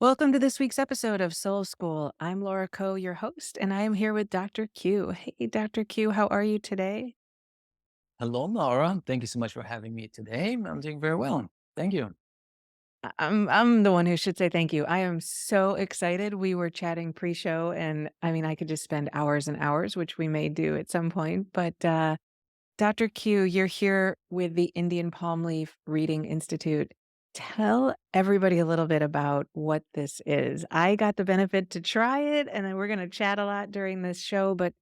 Welcome to this week's episode of Soul School. I'm Laura Coe, your host, and I am here with Dr. Q. Hey, Dr. Q, how are you today? Hello, Laura. Thank you so much for having me today. I'm doing very well. Thank you. I'm the one who should say thank you. I am so excited. We were chatting pre-show, and I mean, I could just spend hours and hours, which we may do at some point. But Dr. Q, you're here with the Indian Palm Leaf Reading Institute. Tell everybody a little bit about what this is. I got the benefit to try it, and then we're going to chat a lot during this show. But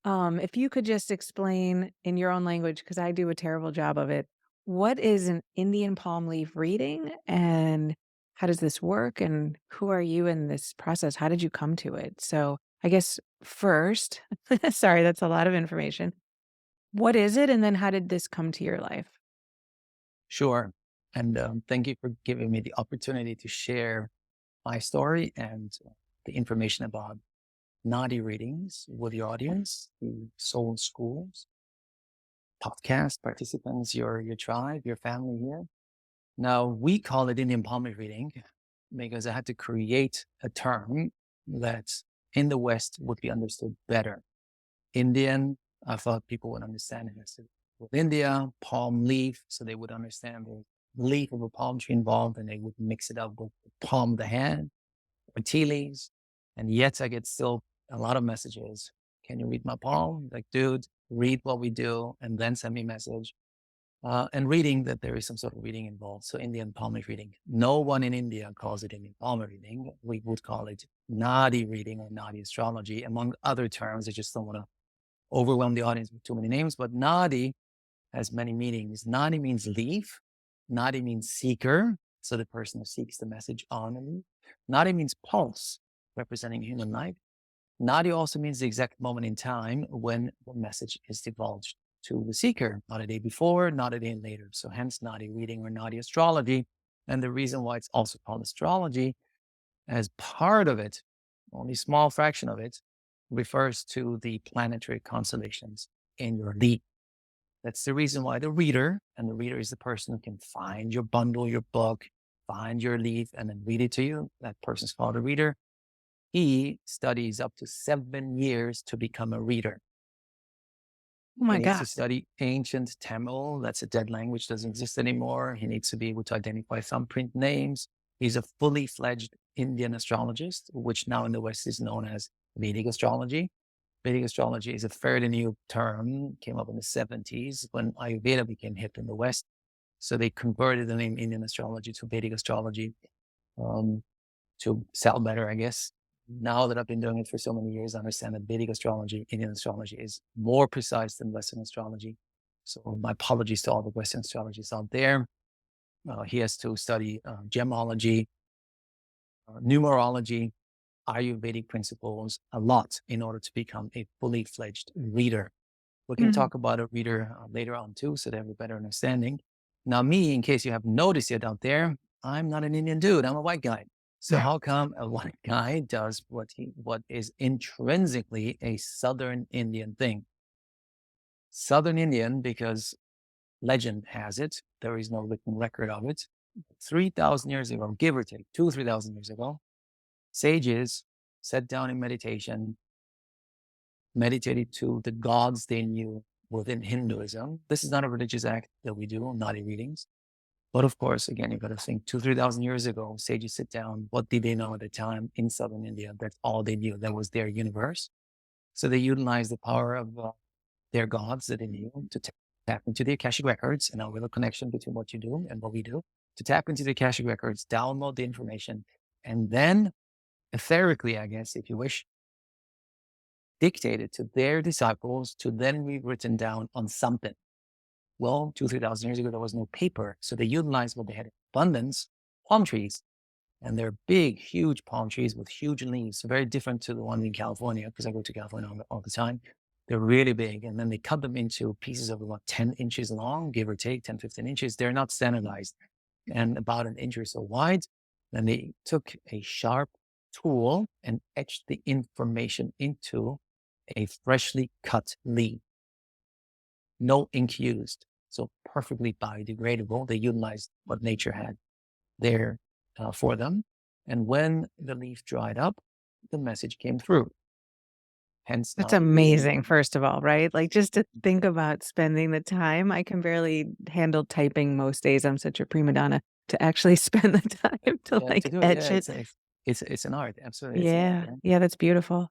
if you could just explain in your own language, because I do a terrible job of it, what is an Indian palm leaf reading and how does this work? And who are you in this process? How did you come to it? So I guess first, sorry, that's a lot of information. What is it? And then how did this come to your life? Sure. And thank you for giving me the opportunity to share my story and the information about Nadi readings with your audience, the Soul Schools podcast participants, your tribe, your family here. Now, we call it Indian palm leaf reading because I had to create a term that in the West would be understood better. Indian, I thought people would understand it as with India, palm leaf, so they would understand the leaf of a palm tree involved and they would mix it up with the palm of the hand or tea leaves. And yet I get still a lot of messages. Can you read my palm? Like, dude, read what we do and then send me a message. And reading that there is some sort of reading involved. So Indian palm leaf reading. No one in India calls it Indian palm leaf reading. We would call it Nadi reading or Nadi astrology, among other terms. I just don't want to overwhelm the audience with too many names, but Nadi has many meanings. Nadi means leaf. Nadi means seeker. So the person who seeks the message on a leaf. Nadi means pulse, representing human life. Nadi also means the exact moment in time when the message is divulged to the seeker, not a day before, not a day later. So hence Nadi reading or Nadi astrology. And the reason why it's also called astrology, as part of it, only small fraction of it, refers to the planetary constellations in your leaf. That's the reason why the reader, and the reader is the person who can find your bundle, your book, find your leaf, and then read it to you. That person's called a reader. He studies up to 7 years to become a reader. Oh He my needs God. to study ancient Tamil. That's a dead language, doesn't exist anymore. He needs to be able to identify thumbprint names. He's a fully fledged Indian astrologist, which now in the West is known as Vedic astrology. Vedic astrology is a fairly new term, came up in the 70s when Ayurveda became hip in the West. So they converted the name Indian astrology to Vedic astrology um, to sell better, I guess. Now that I've been doing it for so many years, I understand that Vedic astrology, Indian astrology, is more precise than Western astrology. So my apologies to all the Western astrologists out there. He has to study gemology, numerology, Ayurvedic principles a lot in order to become a fully fledged reader. We can Mhm. talk about a reader later on too, so they have a better understanding. Now, me, in case you have noticed yet out there, I'm not an Indian dude. I'm a white guy. So how come a white guy does what is intrinsically a Southern Indian thing? Southern Indian, because legend has it, there is no written record of it. 3,000 years ago, give or take, 3,000 years ago, sages sat down in meditation, meditated to the gods they knew within Hinduism. This is not a religious act that we do, Nadi readings. But of course, again, you've got to think 3,000 years ago, sages sit down. What did they know at the time in Southern India? That's all they knew. That was their universe. So they utilized the power of their gods that they knew to tap into the Akashic records and a real connection between what you do and what we do, to tap into the Akashic records, download the information, and then etherically, I guess, if you wish, dictated to their disciples to then be written down on something. Well, 3,000 years ago, there was no paper. So they utilized what they had in abundance, palm trees. And they're big, huge palm trees with huge leaves, very different to the one in California, because I go to California all the time. They're really big. And then they cut them into pieces of about 10 inches long, give or take 10, 15 inches. They're not standardized and about an inch or so wide. Then they took a sharp tool and etched the information into a freshly cut leaf. No ink used. So perfectly biodegradable. They utilized what nature had there for them. And when the leaf dried up, the message came through. Hence, That's Nadi reading. amazing, first of all, right? Like, just to think about spending the time, I can barely handle typing most days, I'm such a prima donna, to actually spend the time to, Yeah, to like, do it. etch Yeah, it. it's an art. Absolutely, it's an art. Yeah. Yeah. Yeah, that's beautiful.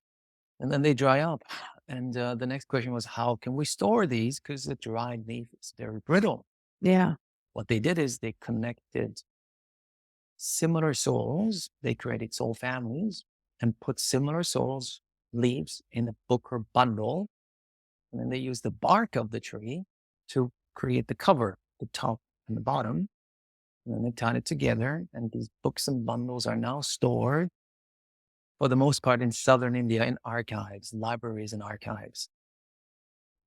And then they dry up. And the next question was, how can we store these? Because the dried leaf is very brittle. Yeah. What they did is they connected similar souls. They created soul families and put similar souls leaves in a book or bundle. And then they used the bark of the tree to create the cover, the top and the bottom. And then they tied it together. And these books and bundles are now stored for the most part in southern India in archives, libraries and archives.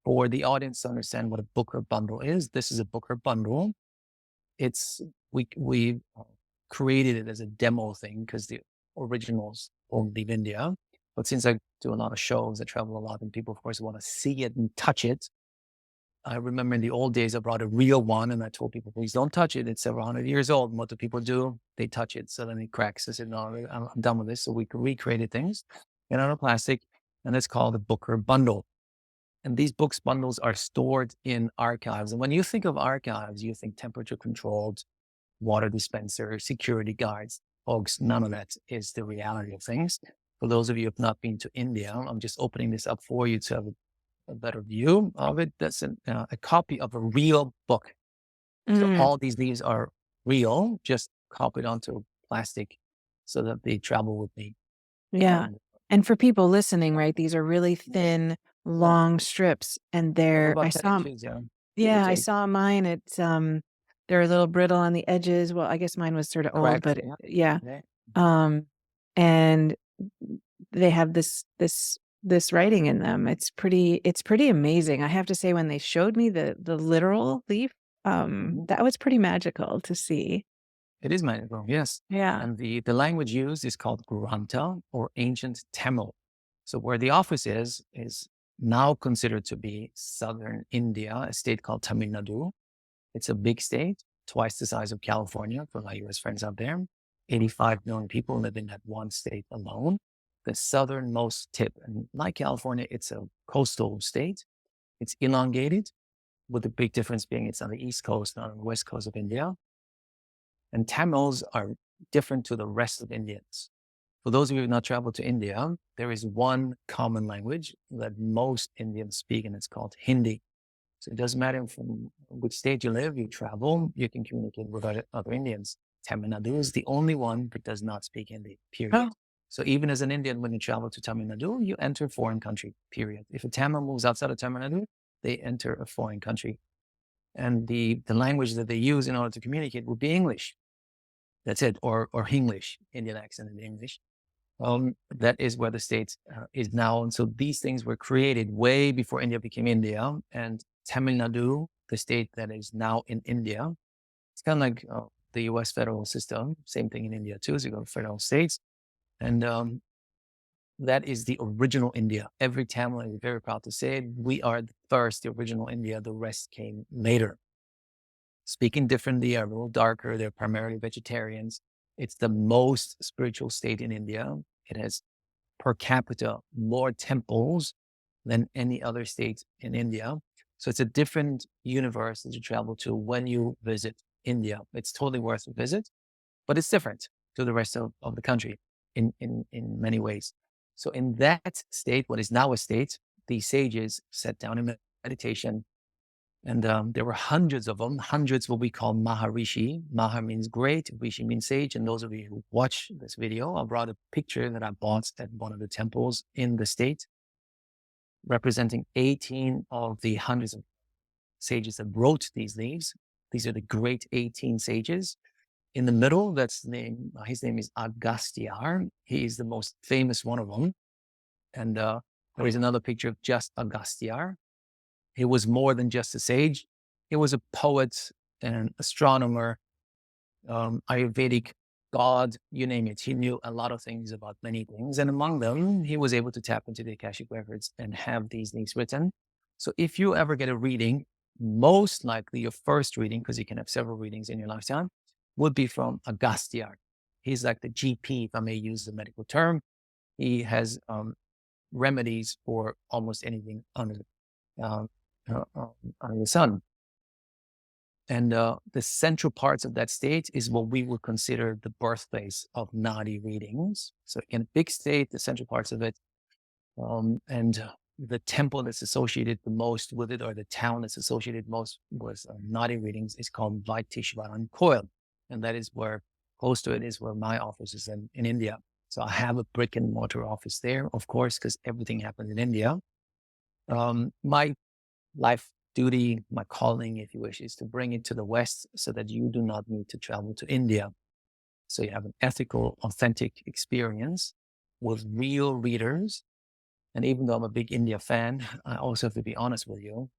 For the audience to understand what a book or bundle is, this is a book or bundle. It's we created it as a demo thing because the originals won't leave India. But since I do a lot of shows, I travel a lot, and people, of course, want to see it and touch it. I remember in the old days, I brought a real one, and I told people, please don't touch it. It's several hundred years old. And what do people do? They touch it. So then it cracks. I said, no, I'm done with this. So we recreated things in out of plastic, and it's called a book or bundle. And these books bundles are stored in archives. And when you think of archives, you think temperature controlled, water dispenser, security guards. Folks, none of that is the reality of things. For those of you who have not been to India, I'm just opening this up for you to have a better view of it. That's a copy of a real book. So Mm, all these leaves are real, just copied onto plastic so that they travel with me. yeah. And And for people listening, right, these are really yeah, thin, yeah, long strips, and they're they're I about 10 saw 'em. inches, yeah, give or Yeah, I take. saw mine, they're a little brittle on the edges. Well, I guess mine was sorta old, Correct. but Yeah. yeah. Yeah. Um, and they have this writing in them. It's pretty amazing. I have to say when they showed me the literal leaf, Mhm. that was pretty magical to see. It is magical, yes. Yeah. And the language used is called Granta or ancient Tamil. So where the office is now considered to be southern India, a state called Tamil Nadu. It's a big state, twice the size of California for my US friends out there. 85 million people live in that one state alone. The southernmost tip. And like California, it's a coastal state. It's elongated, with the big difference being it's on the east coast, not on the west coast of India. And Tamils are different to the rest of Indians. For those of you who have not traveled to India, there is one common language that most Indians speak, and it's called Hindi. So it doesn't matter from which state you live, you travel, you can communicate with other Indians. Tamil Nadu is the only one that does not speak Hindi, period. Oh, So even as an Indian, when you travel to Tamil Nadu, you enter a foreign country, period. If a Tamil moves outside of Tamil Nadu, they enter a foreign country. And the language that they use in order to communicate would be English. That's it, or Hinglish, Indian accent in English. That is where the state is now. And so these things were created way before India became India. And Tamil Nadu, the state that is now in India, it's kind of like the US federal system. Same thing in India too. So you go to federal states. And that is the original India. Every Tamil is very proud to say it. We are the first, the original India. The rest came later. Speaking differently, are a little darker. They're primarily vegetarians. It's the most spiritual state in India. It has per capita more temples than any other state in India. So it's a different universe that you travel to when you visit India. It's totally worth a visit, but it's different to the rest of the country in many ways. So in that state, what is now a state, the sages sat down in meditation, and there were hundreds of them. Hundreds what we call Maharishi. Maha means great, Rishi means sage. And those of you who watch this video, I brought a picture that I bought at one of the temples in the state, representing 18 of the hundreds of sages that wrote these leaves. These are the great 18 sages. In the middle, his name is Agastya. He is the most famous one of them. And there is another picture of just Agastya. He was more than just a sage. He was a poet, an astronomer, Ayurvedic god, you name it. He knew a lot of things about many things. And among them, he was able to tap into the Akashic records and have these things written. So if you ever get a reading, most likely your first reading, because you can have several readings in your lifetime, would be from Agastya. He's like the GP, if I may use the medical term. He has remedies for almost anything um, under the sun. And the central parts of that state is what we would consider the birthplace of Nadi readings. So in a big state, the central parts of it, and the temple that's associated the most with it, or the town that's associated most with Nadi readings, is called Vaitishvaran Coil. And that is where, close to it, is where my office is in India. So I have a brick and mortar office there, of course, because everything happens in India. My life duty, my calling, if you wish, is to bring it to the West so that you do not need to travel to India. So you have an ethical, authentic experience with real readers. And even though I'm a big India fan, I also have to be honest with you.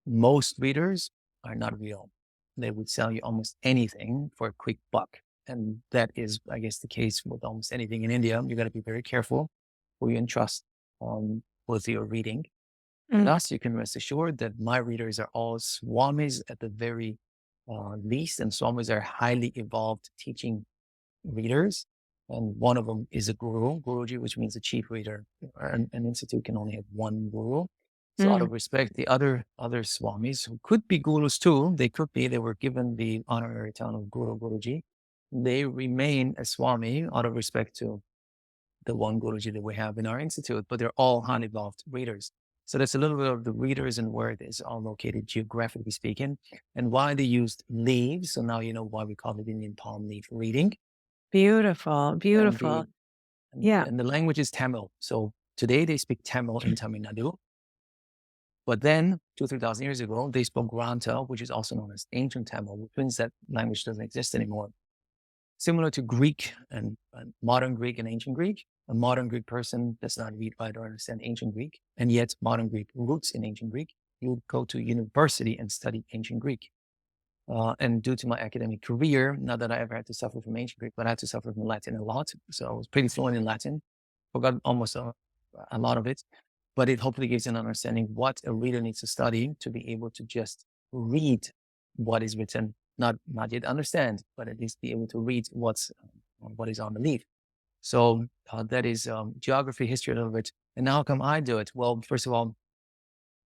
Most readers are not real. They would sell you almost anything for a quick buck. And that is, I guess, the case with almost anything in India. You got to be very careful who you entrust with your reading. Mm. Thus, you can rest assured that my readers are all swamis at the very least, and swamis are highly evolved teaching readers. And one of them is a guru, guruji, which means a chief reader. An institute can only have one guru. So, out Mm. of respect, the other swamis, who could be gurus too, they were given the honorary title of guru, guruji. They remain a swami out of respect to the one Guruji that we have in our institute, but they're all highly evolved readers. So that's a little bit of the readers and where it is all located geographically speaking, and why they used leaves. So now you know why we call it Indian palm leaf reading. Beautiful, And beautiful. the Yeah. and the language is Tamil. So today they speak Tamil in Tamil Nadu. But then 2,000-3,000 years ago, they spoke Granta, which is also known as ancient Tamil, which means that language doesn't exist anymore. Similar to Greek and modern Greek and ancient Greek, a modern Greek person does not read, write, or understand ancient Greek, and yet modern Greek roots in ancient Greek. You would go to university and study ancient Greek. And due to my academic career, not that I ever had to suffer from ancient Greek, but I had to suffer from Latin a lot. So I was pretty fluent in Latin, forgot almost a lot of it, but it hopefully gives an understanding what a reader needs to study to be able to just read what is written, not yet understand, but at least be able to read what is on the leaf. So that is geography, history a little bit. And now how come I do it? Well, first of all,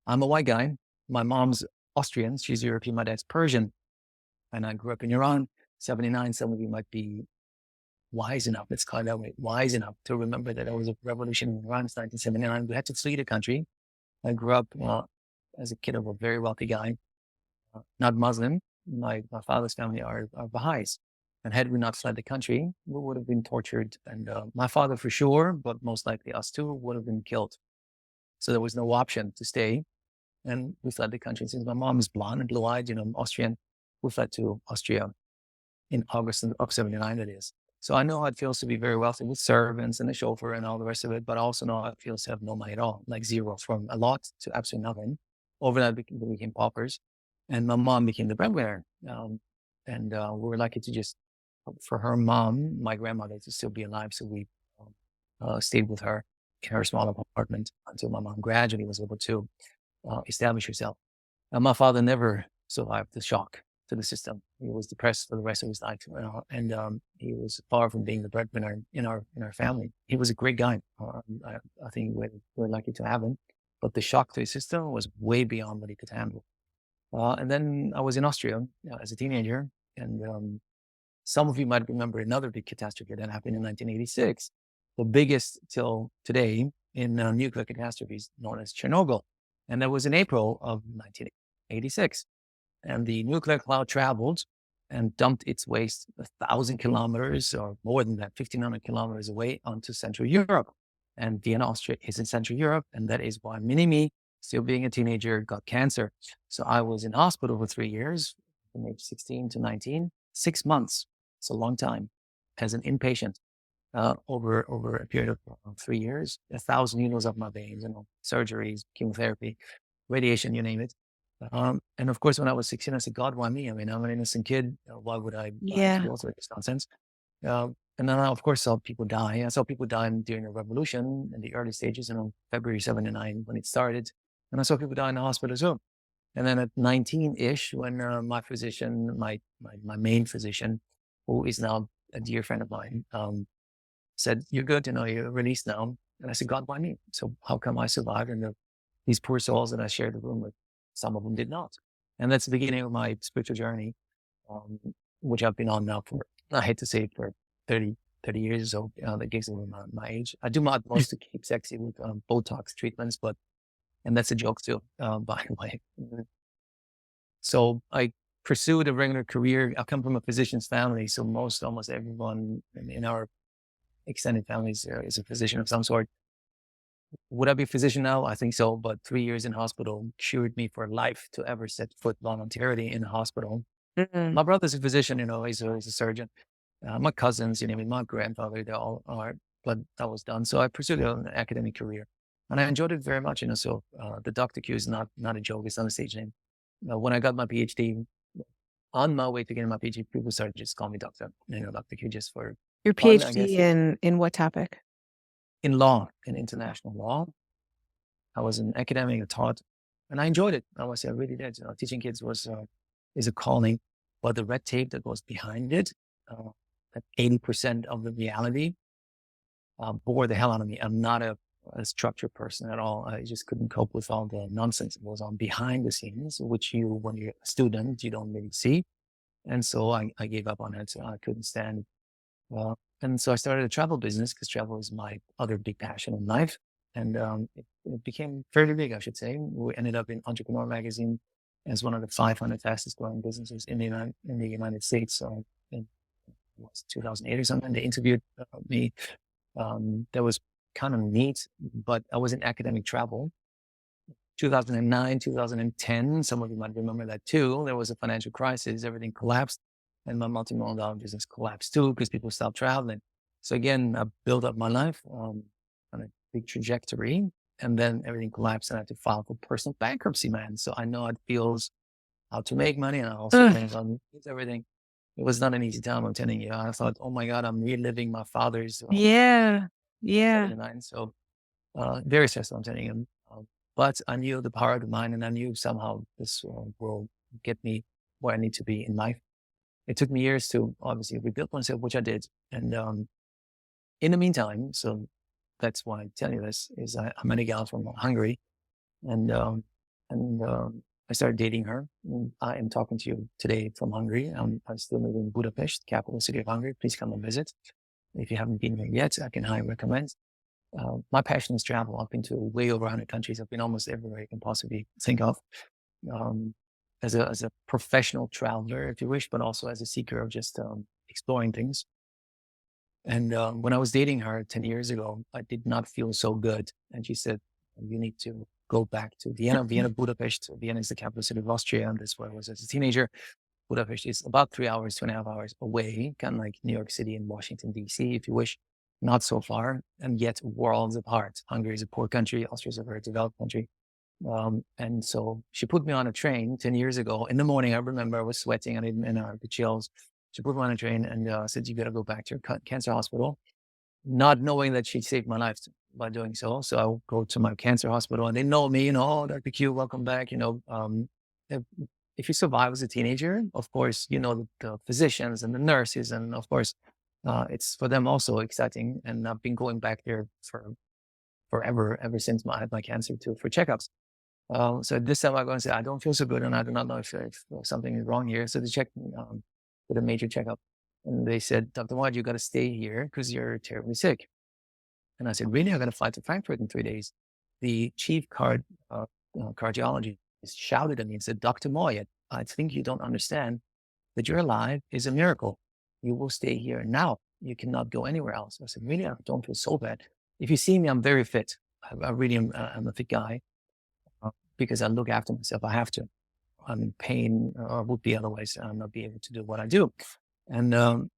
I'm a white guy. My mom's Austrian. She's European. My dad's Persian. And I grew up in Iran, 79. Some of you might be wise enough, let's call it that way, wise enough to remember that there was a revolution in Iran in 1979. We had to flee the country. I grew up as a kid of a very wealthy guy, not Muslim. My father's family are Baha'is. And had we not fled the country, we would have been tortured. And my father for sure, but most likely us too, would have been killed. So there was no option to stay. And we fled the country. Since my mom is blonde and blue-eyed, Austrian, we fled to Austria in August of 79, that is. So I know how it feels to be very wealthy with servants and a chauffeur and all the rest of it, but I also know how it feels to have no money at all, like zero, from a lot to absolutely nothing. Overnight, we became paupers, and my mom became the breadwinner. And we were lucky to just, for her mom, my grandmother, to still be alive. So we stayed with her in her small apartment until my mom gradually was able to establish herself. And my father never survived the shock to the system. He was depressed for the rest of his life, and he was far from being the breadwinner in our family. He was a great guy. I think we're lucky to have him, but the shock to his system was way beyond what he could handle. And then I was in Austria as a teenager, and some of you might remember another big catastrophe that happened in 1986, the biggest till today in nuclear catastrophes, known as Chernobyl, and that was in April of 1986. And the nuclear cloud traveled and dumped its waste 1,000 kilometers or more than that, 1,500 kilometers away onto Central Europe. And Vienna, Austria is in Central Europe. And that is why me, still being a teenager, got cancer. So I was in hospital for 3 years, from age 16 to 19, 6 months. It's a long time as an inpatient over a period of 3 years, 1,000 needles up my veins, surgeries, chemotherapy, radiation, you name it. And of course, when I was 16, I said, God, why me? I mean, I'm an innocent kid. Why would I have to Yeah. go through this nonsense? And then I, of course, saw people die. I saw people die during the revolution in the early stages, February 79 when it started. And I saw people die in the hospital as well. And then at 19-ish, when my physician, my main physician, who is now a dear friend of mine, said, "You're good, you're released now." And I said, "God, why me? So how come I survived? And these poor souls that I shared the room with, some of them did not." And that's the beginning of my spiritual journey, um, which I've been on now for, I hate to say it, for 30, 30 years or so. That gives away my age. I do my utmost to keep sexy with Botox treatments, and that's a joke too, by the way. So I pursued a regular career. I come from a physician's family, so almost everyone in our extended families is a physician of some sort. Would I be a physician now? I think so, but 3 years in hospital cured me for life to ever set foot voluntarily in a hospital. Mm. My brother's a physician, he's a surgeon. My cousins, my grandfather, they all are, but that was done. So I pursued an academic career, and I enjoyed it very much. So the Dr. Q is not a joke; it's not a stage name. When I got my PhD, on my way to getting my PhD, people started just calling me Doctor, Dr. Q, just for Your fun, I PhD guess. in what topic? In law, in international law, I was an academic, I taught, and I enjoyed it. I was, I really did. Teaching kids is a calling, but the red tape that goes behind it, that 80% of the reality, bore the hell out of me. I'm not a structured person at all. I just couldn't cope with all the nonsense that goes on behind the scenes, which when you're a student, you don't really see. And so I gave up on it. So I couldn't stand. And so I started a travel business because travel is my other big passion in life. And it became fairly big, I should say. We ended up in Entrepreneur Magazine as one of the 500 fastest growing businesses in the United States. So in was 2008 or something, they interviewed me. That was kind of neat, but I was in academic travel. 2009, 2010, some of you might remember that too. There was a financial crisis, everything collapsed, and my multi-million dollar business collapsed too because people stopped traveling. So again, I built up my life on a big trajectory, and then everything collapsed, and I had to file for personal bankruptcy, man. So I know it feels how to make money, and I also Ugh. think on everything. It was not an easy time, I'm telling you. I thought, oh my God, I'm reliving my father's Yeah. Yeah. 79. So very stressful, I'm telling you. But I knew the power of the mind, and I knew somehow this will get me where I need to be in life. It took me years to obviously rebuild myself, which I did. And in the meantime, so that's why I tell you this, is I met a gal from Hungary, and I started dating her. And I am talking to you today from Hungary. I still live in Budapest, capital city of Hungary. Please come and visit. If you haven't been there yet, I can highly recommend. My passion is travel. I've been to way over 100 countries. I've been almost everywhere you can possibly think of. Um, as a professional traveler, if you wish, but also as a seeker of just exploring things. And when I was dating her 10 years ago, I did not feel so good. And she said, "You need to go back to Vienna, Budapest. Vienna is the capital city of Austria. And that's where I was as a teenager. Budapest is about 3 hours, 2.5 hours away, kind of like New York City and Washington, D.C., if you wish. Not so far, and yet worlds apart. Hungary is a poor country. Austria is a very developed country. And so she put me on a train 10 years ago. In the morning, I remember I was sweating and the chills. She put me on a train and said, "You got to go back to your cancer hospital," not knowing that she saved my life by doing so. So I'll go to my cancer hospital and they know me, "Oh, Dr. Q, welcome back." If, if you survive as a teenager, of course, the physicians and the nurses, and of course, it's for them also exciting. And I've been going back there for forever, ever since I had my cancer too, for checkups. So this time I'm going to say, I don't feel so good and I do not know if something is wrong here. So they checked me with a major checkup. And they said, "Dr. White, you got to stay here because you're terribly sick." And I said, "Really? I got to fly to Frankfurt in 3 days." The chief cardiologist shouted at me and said, "Dr. Moy, I think you don't understand that you're alive is a miracle. You will stay here now. You cannot go anywhere else." I said, "Really? I don't feel so bad. If you see me, I'm very fit. I really am. I'm a fit guy because I look after myself. I have to. I'm in pain or would be otherwise. I'll not be able to do what I do." And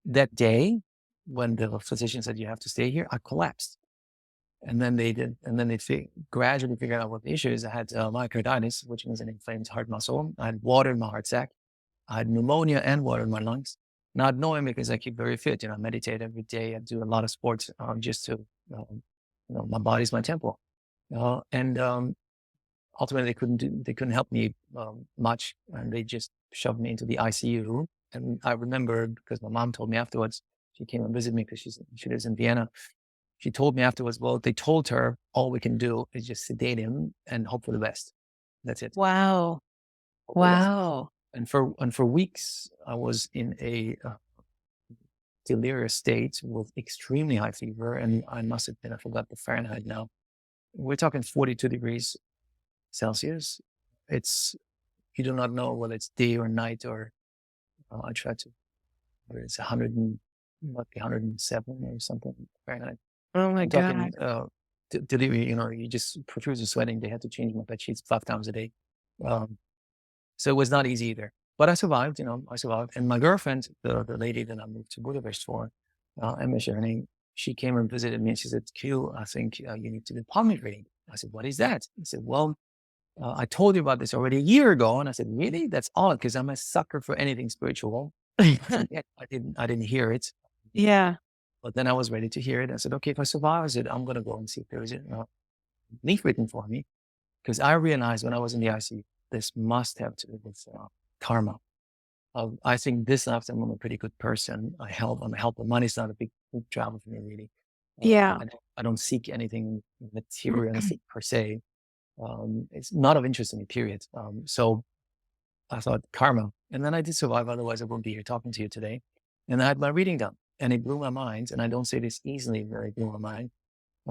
that day, when the physician said, "You have to stay here," I collapsed. And then they did, and then they gradually figured out what the issue is. I had myocarditis, which means an inflamed heart muscle. I had water in my heart sac. I had pneumonia and water in my lungs. Not knowing because I keep very fit. I meditate every day. I do a lot of sports just to, my body's my temple. And ultimately, they couldn't help me much, and they just shoved me into the ICU. And I remember because my mom told me afterwards, She came and visited me because she lives in Vienna. She told me afterwards, well, they told her all we can do is just sedate him and hope for the best. That's it. Wow. Hope for the best. Wow. And for weeks, I was in a delirious state with extremely high fever, and I must admit, I forgot the Fahrenheit now. We're talking 42 degrees Celsius. It's You do not know whether it's day or night, or I try to, whether it's 100 and what, 107 or something Fahrenheit. Oh my I'm talking god. delirium. You just profusely sweating. They had to change my bed sheets 5 times a day. Um, so it was not easy either. But I survived. I survived. And my girlfriend, the lady that I moved to Budapest for, Emma, her name, she came and visited me, and she said, "Q, I think you need to do palm reading." I said, "What is that?" He said, "Well, I told you about this already a year ago." And I said, "Really? That's odd, because I'm a sucker for anything spiritual." And yet I didn't hear it. Yeah. But then I was ready to hear it. I said, "Okay, if I survive," I said, "I'm going to go and see if there is a leaf written for me." Because I realized when I was in the ICU, this must have to do with karma. I think this lifetime I'm a pretty good person. I'm a helper. Money's not a big travel for me, really. Yeah. I don't seek anything materialistic per se. It's not of interest to me, period. So I thought karma. And then I did survive. Otherwise, I wouldn't be here talking to you today. And I had my reading done. And it blew my mind. And I don't say this easily, but it blew my mind.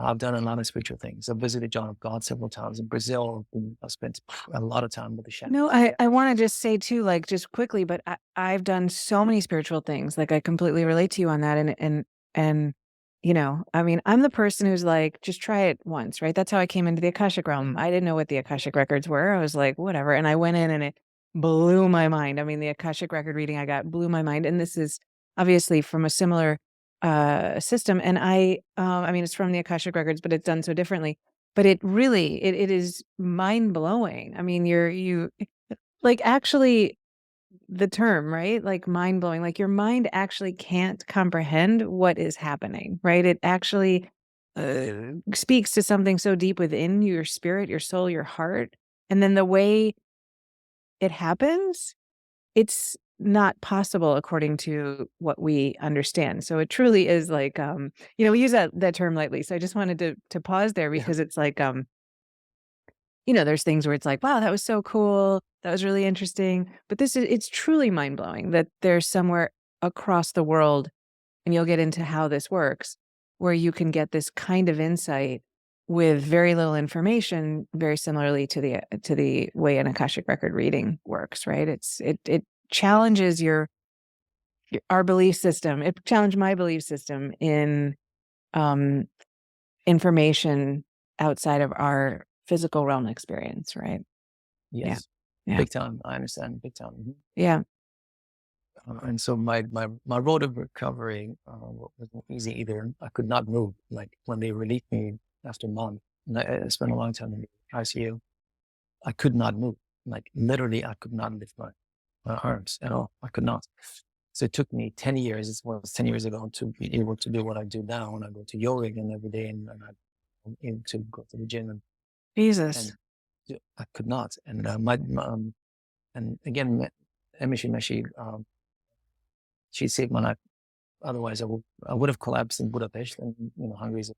I've done a lot of spiritual things. I've visited John of God several times in Brazil. I've spent a lot of time with the You know, shamans I there. I wanna just say too, like, just quickly, but I've done so many spiritual things, like, I completely relate to you on that, and, I mean, I'm the person who's like, "Just try it once," right? That's how I came into the Akashic realm. I didn't know what the Akashic records were. I was like, "Whatever," and I went in and it blew my mind. I mean, the Akashic record reading I got blew my mind, and this is obviously from a similar, system, and I mean, it's from the Akashic records, but it's done so differently. But it really it is mind-blowing. I mean, you like, actually, the term, right? Like, mind-blowing, like, your mind actually can't comprehend what is happening, right? It actually, speaks to something so deep within your spirit, your soul, your heart, and then the way it happens, it's not possible according to what we understand. So it truly is like, we use that term lightly, so I just wanted to pause there Yeah. because it's like, there's things where it's like, "Wow, that was so cool. That was really interesting." But it's truly mind-blowing that there's somewhere across the world, and you'll get into how this works, where you can get this kind of insight with very little information, very similarly to the way an Akashic record reading works, right? It challenges our belief system. It challenged my belief system in, um, information outside of our physical realm experience, right? Yeah. Yes. Yeah. Big time. I understand. Big time. Mhm. Yeah. And so my road of recovery wasn't easy either. I could not move. Like when they released me after a month, and I spent a long time in the ICU. I could not move. Like literally, I could not lift my arms at all. I could not. So it took me 10 years. It was 10 years ago to be able to do what I do now. And I go to yoga again every day, and I'm able to go to the gym, and Jesus. I could not. And and again, Emishi Meshi, she saved my life. Otherwise, I would have collapsed in Budapest. And Hungary is,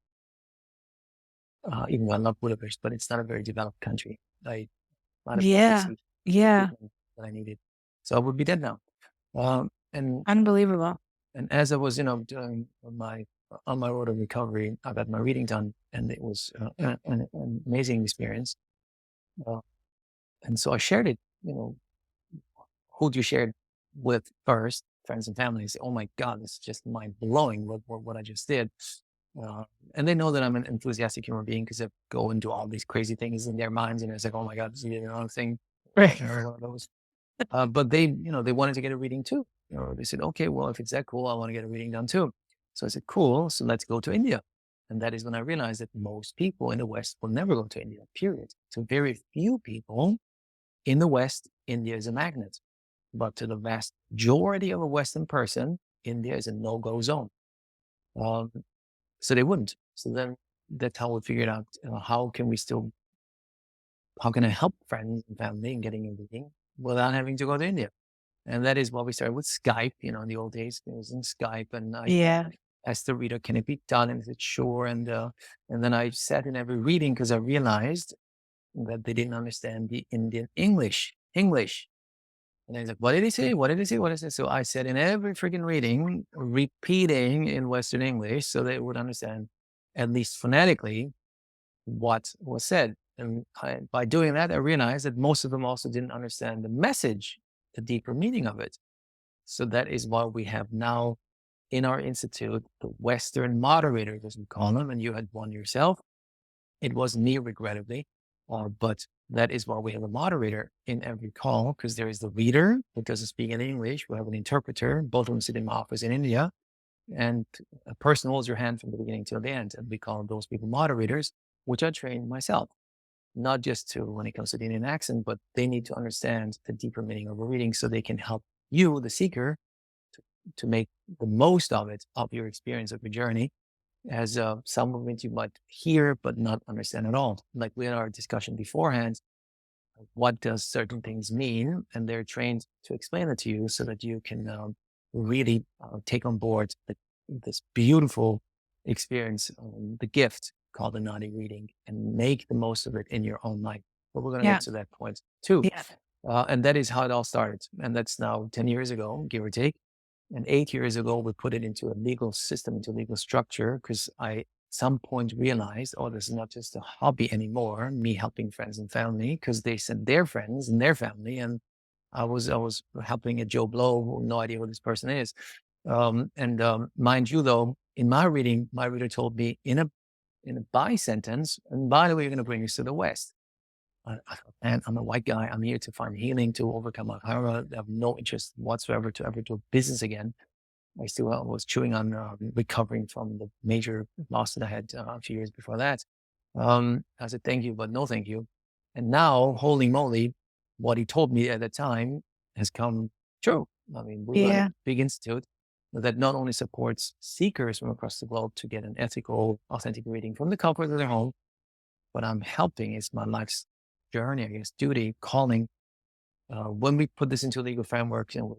even though I love Budapest, but it's not a very developed country. I not have Yeah. access to Yeah. treatment that I needed, so I would be dead now. And Unbelievable. as I was, doing on my road of recovery, I got my reading done, and it was an amazing experience. Uh, and so I shared it. Who do you share it with first? Friends and family. Say, "Oh my God, this is just mind blowing! What I just did." Uh, and they know that I'm an enthusiastic human being because I go and do all these crazy things in their minds, and it's like, "Oh my God, this is the wrong thing." Right. Or one of those. But they wanted to get a reading too. They said, "Okay, well, if it's that cool, I want to get a reading done too." So I said, "Cool. So let's go to India." And that is when I realized that most people in the West will never go to India. Period. So very few people in the West, India is a magnet. But to the vast majority of a Western person, India is a no-go zone. Um, so they wouldn't. So then that's how we figured out, how can I help friends and family in getting a reading without having to go to India? And that is what we started with Skype, in the old days, it was in Skype. And I Yeah. asked the reader, can it be done? And he said, sure. And then I sat in every reading because I realized that they didn't understand the Indian English. And he's like, what did he say? What did he say? What did he say? So I said in every freaking reading, repeating in Western English so they would understand, at least phonetically, what was said. And by doing that, I realized that most of them also didn't understand the message, the deeper meaning of it. So that is why we have now in our institute the Western moderators, as we call them, and you had one yourself. It wasn't me, regrettably, but that is why we have a moderator in every call, because there is the reader who doesn't speak any English. We have an interpreter. Both of them sit in my office in India, and a person holds your hand from the beginning till the end, and we call those people moderators, which I trained myself. Not just to when it comes to the Indian accent, but they need to understand the deeper meaning of a reading so they can help you, the seeker, to make the most of it, of your experience, of your journey, as some of it you might hear but not understand at all. Like we had our discussion beforehand, what does certain things mean? And they're trained to explain it to you so that you can really take on board this beautiful experience, the gift called the Nadi reading, and make the most of it in your own life. But we're going to get Yeah. to that point too. Yeah. And that is how it all started. And that's now 10 years ago, give or take. And 8 years ago, we put it into a legal system, into legal structure, because I, at some point, realized, oh, this is not just a hobby anymore, me helping friends and family, because they sent their friends and their family. And I was helping a Joe Blow, who no idea who this person is. Mind you, though, in my reading, my reader told me in a by sentence, and by the way, you're going to bring us to the West. I thought, man, I'm a white guy. I'm here to find healing, to overcome my karma. I have no interest whatsoever to ever do business again. I still was chewing on recovering from the major loss that I had a few years before that. I said, thank you, but no thank you. And now, holy moly, what he told me at the time has come true. I mean, we run a Yeah. big institute that not only supports seekers from across the globe to get an ethical, authentic reading from the comfort of their home, but I'm helping. It's my life's journey, I guess, duty, calling. When we put this into legal framework, we're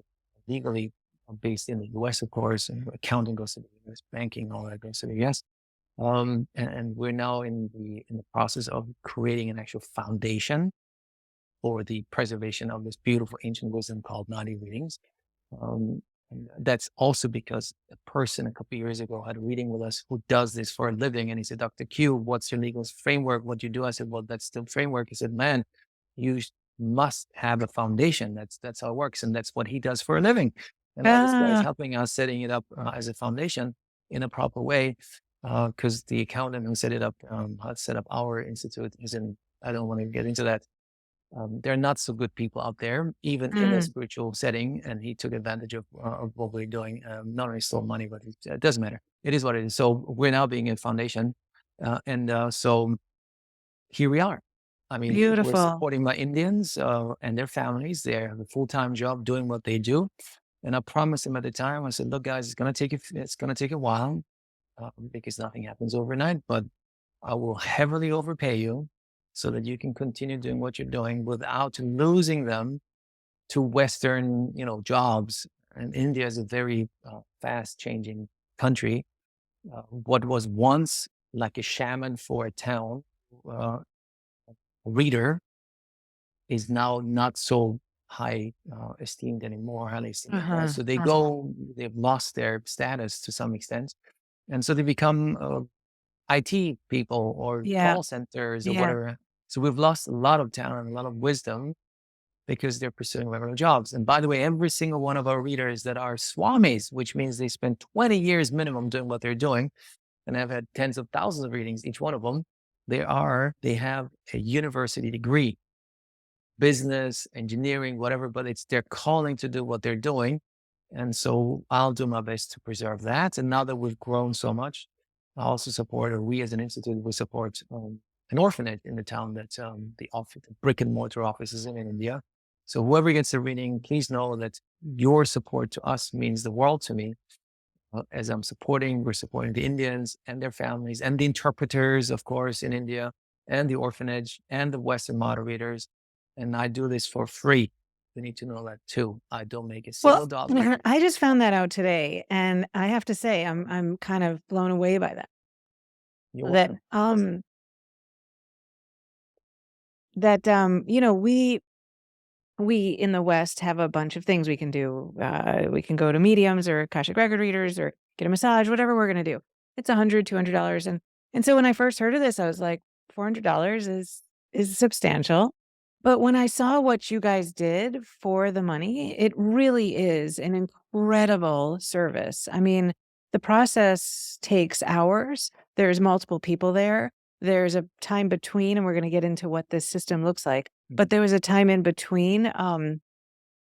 legally based in the US, of course, and accounting goes to the US, banking, all that goes to the US. And we're now in the process of creating an actual foundation for the preservation of this beautiful ancient wisdom called Nadi readings. And that's also because a person a couple of years ago had a reading with us who does this for a living. And he said, Dr. Q, what's your legal framework? What do you do? I said, well, that's the framework. He said, man, you must have a foundation. That's how it works. And that's what he does for a living. And now this guy is Ah, helping us setting it up as a foundation in a proper way. Because the accountant who set it up, had set up our institute is in, I don't want to get into that. There are not so good people out there, even in a mm, spiritual setting. And he took advantage of what we're doing. Not only stole money, but it doesn't matter. It is what it is. So we're now being a foundation. So here we are. I mean, we're beautiful. supporting my Indians and their families. They have a full-time job doing what they do. And I promised them at the time, I said, look, guys, it's going to take a while because nothing happens overnight, but I will heavily overpay you so that you can continue doing what you're doing without losing them to Western, jobs. And India is a very fast changing country. What was once like a shaman for a town uh, reader is now not so high esteemed anymore, highly esteemed anymore. Uh-huh. So Uh-huh. they've lost their status to some extent. And so they become IT people or Yeah. call centers or Yeah. whatever. So we've lost a lot of talent, a lot of wisdom because they're pursuing regular jobs. And by the way, every single one of our readers that are swamis, which means they spend 20 years minimum doing what they're doing, and have had tens of thousands of readings, each one of them, they have a university degree, business, engineering, whatever, but it's their calling to do what they're doing. And so I'll do my best to preserve that. And now that we've grown so much, I also support, or we as an institute, we support an orphanage in the town that the brick and mortar office is in India. So whoever gets the reading, please know that your support to us means the world to me. As we're supporting the Indians and their families and the interpreters, of course, in India, and the orphanage and the Western moderators. And I do this for free. You need to know that too. I don't make a Well, single dollar. I just found that out today, and I have to say I'm kind of blown away by that. You're That, welcome. you know, we in the West have a bunch of things we can do. We can go to mediums or Akashic record readers or get a massage, whatever we're gonna do. It's $100, $200, and so when I first heard of this, I was like, $400 is substantial. But when I saw what you guys did for the money, it really is an incredible service. I mean, the process takes hours. There's multiple people there. There's a time between, and we're gonna get into what this system looks like. But Mhm. there was a time in between,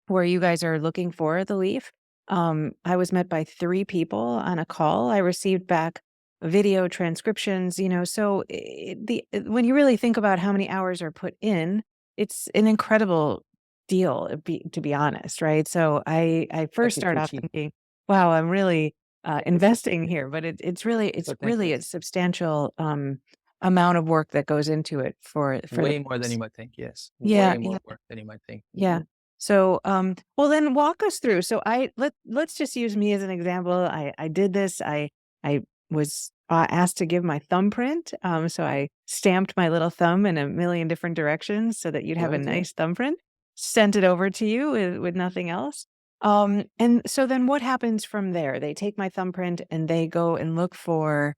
where you guys are looking for the leaf. I was met by 3 people on a call. I received back video transcriptions, you know, so when you really think about how many hours are put in, it's an incredible deal, to be honest, right? So I first Lucky start to off achieve. thinking, "Wow, I'm really, investing here," but it's So thank really you. a substantial, amount of work that goes into it for the Way more than you price. might think. Yes. Yeah, Way yeah. more work than you might think. Yeah. So, well, then walk us through. So let's just use me as an example. I did this. I was asked to give my thumbprint. So I stamped my little thumb in a million different directions so that you'd have a Good. Yeah. nice thumbprint. Sent it over to you with nothing else. And so then what happens from there? They take my thumbprint and they go and look for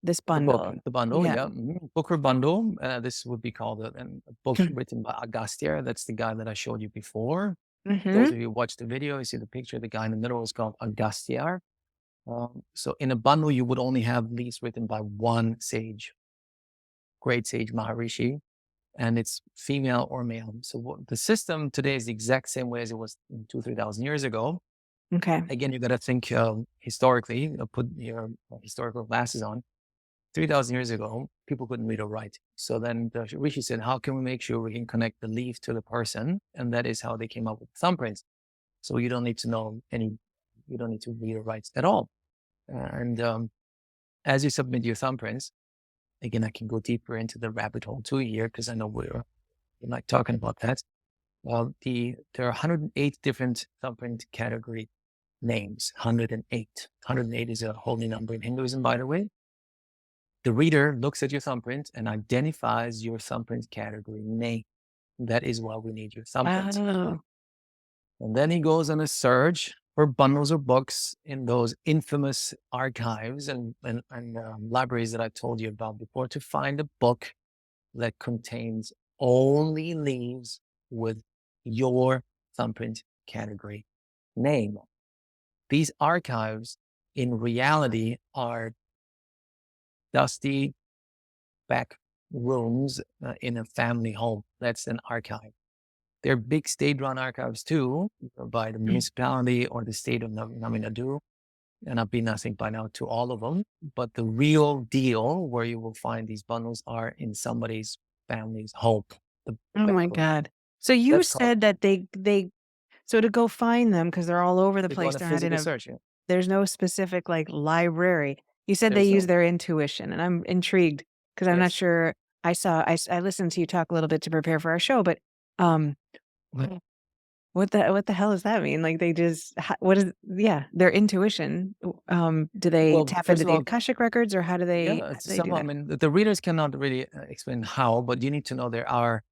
this The book, bundle. the bundle, Yeah. yeah, book or bundle. This would be called a book written by Agastya. That's the guy that I showed you before. Mm-hmm. Those of you who watch the video, you see the picture. The guy in the middle is called Agastya. So in a bundle, you would only have leaves written by one sage, great sage Maharishi, and it's female or male. So the system today is the exact same way as it was 2,000, 3,000 years ago. Okay. Again, you got to think historically. Put your historical glasses on. 3,000 years ago, people couldn't read or write. So then the Rishi said, how can we make sure we can connect the leaf to the person? And that is how they came up with thumbprints. So you don't need to know you don't need to read or write at all. And as you submit your thumbprints, again, I can go deeper into the rabbit hole too here because I know we're like talking about that. There are 108 different thumbprint category names. 108. 108 is a holy number in Hinduism, by the way. The reader looks at your thumbprint and identifies your thumbprint category name. That is why we need your thumbprint. Oh. And then he goes on a search for bundles of books in those infamous archives and libraries that I told you about before to find a book that contains only leaves with your thumbprint category name. These archives in reality are dusty back rooms in a family home. That's an archive. They're big state-run archives too, by the municipality or the state of Tamil Nadu. And I've been, I think, by now to all of them. But the real deal where you will find these bundles are in somebody's family's home. The Oh back my room. god. So you That's called, said that they so to go find them because 'cause they're all over the they go place, on a they're not in physical a search. Yeah. there's no specific, like, library. You said they There's use no, their intuition, and I'm intrigued because 'cause I'm not yes. sure I listened to you talk a little bit to prepare for our show, but, um, what what the hell does that mean? Like, they just what is yeah, their intuition. Do they Well, tap first into of the all, Akashic records, or yeah, how it's do they do somehow, I that? mean, the readers cannot really explain how, but you need to know there are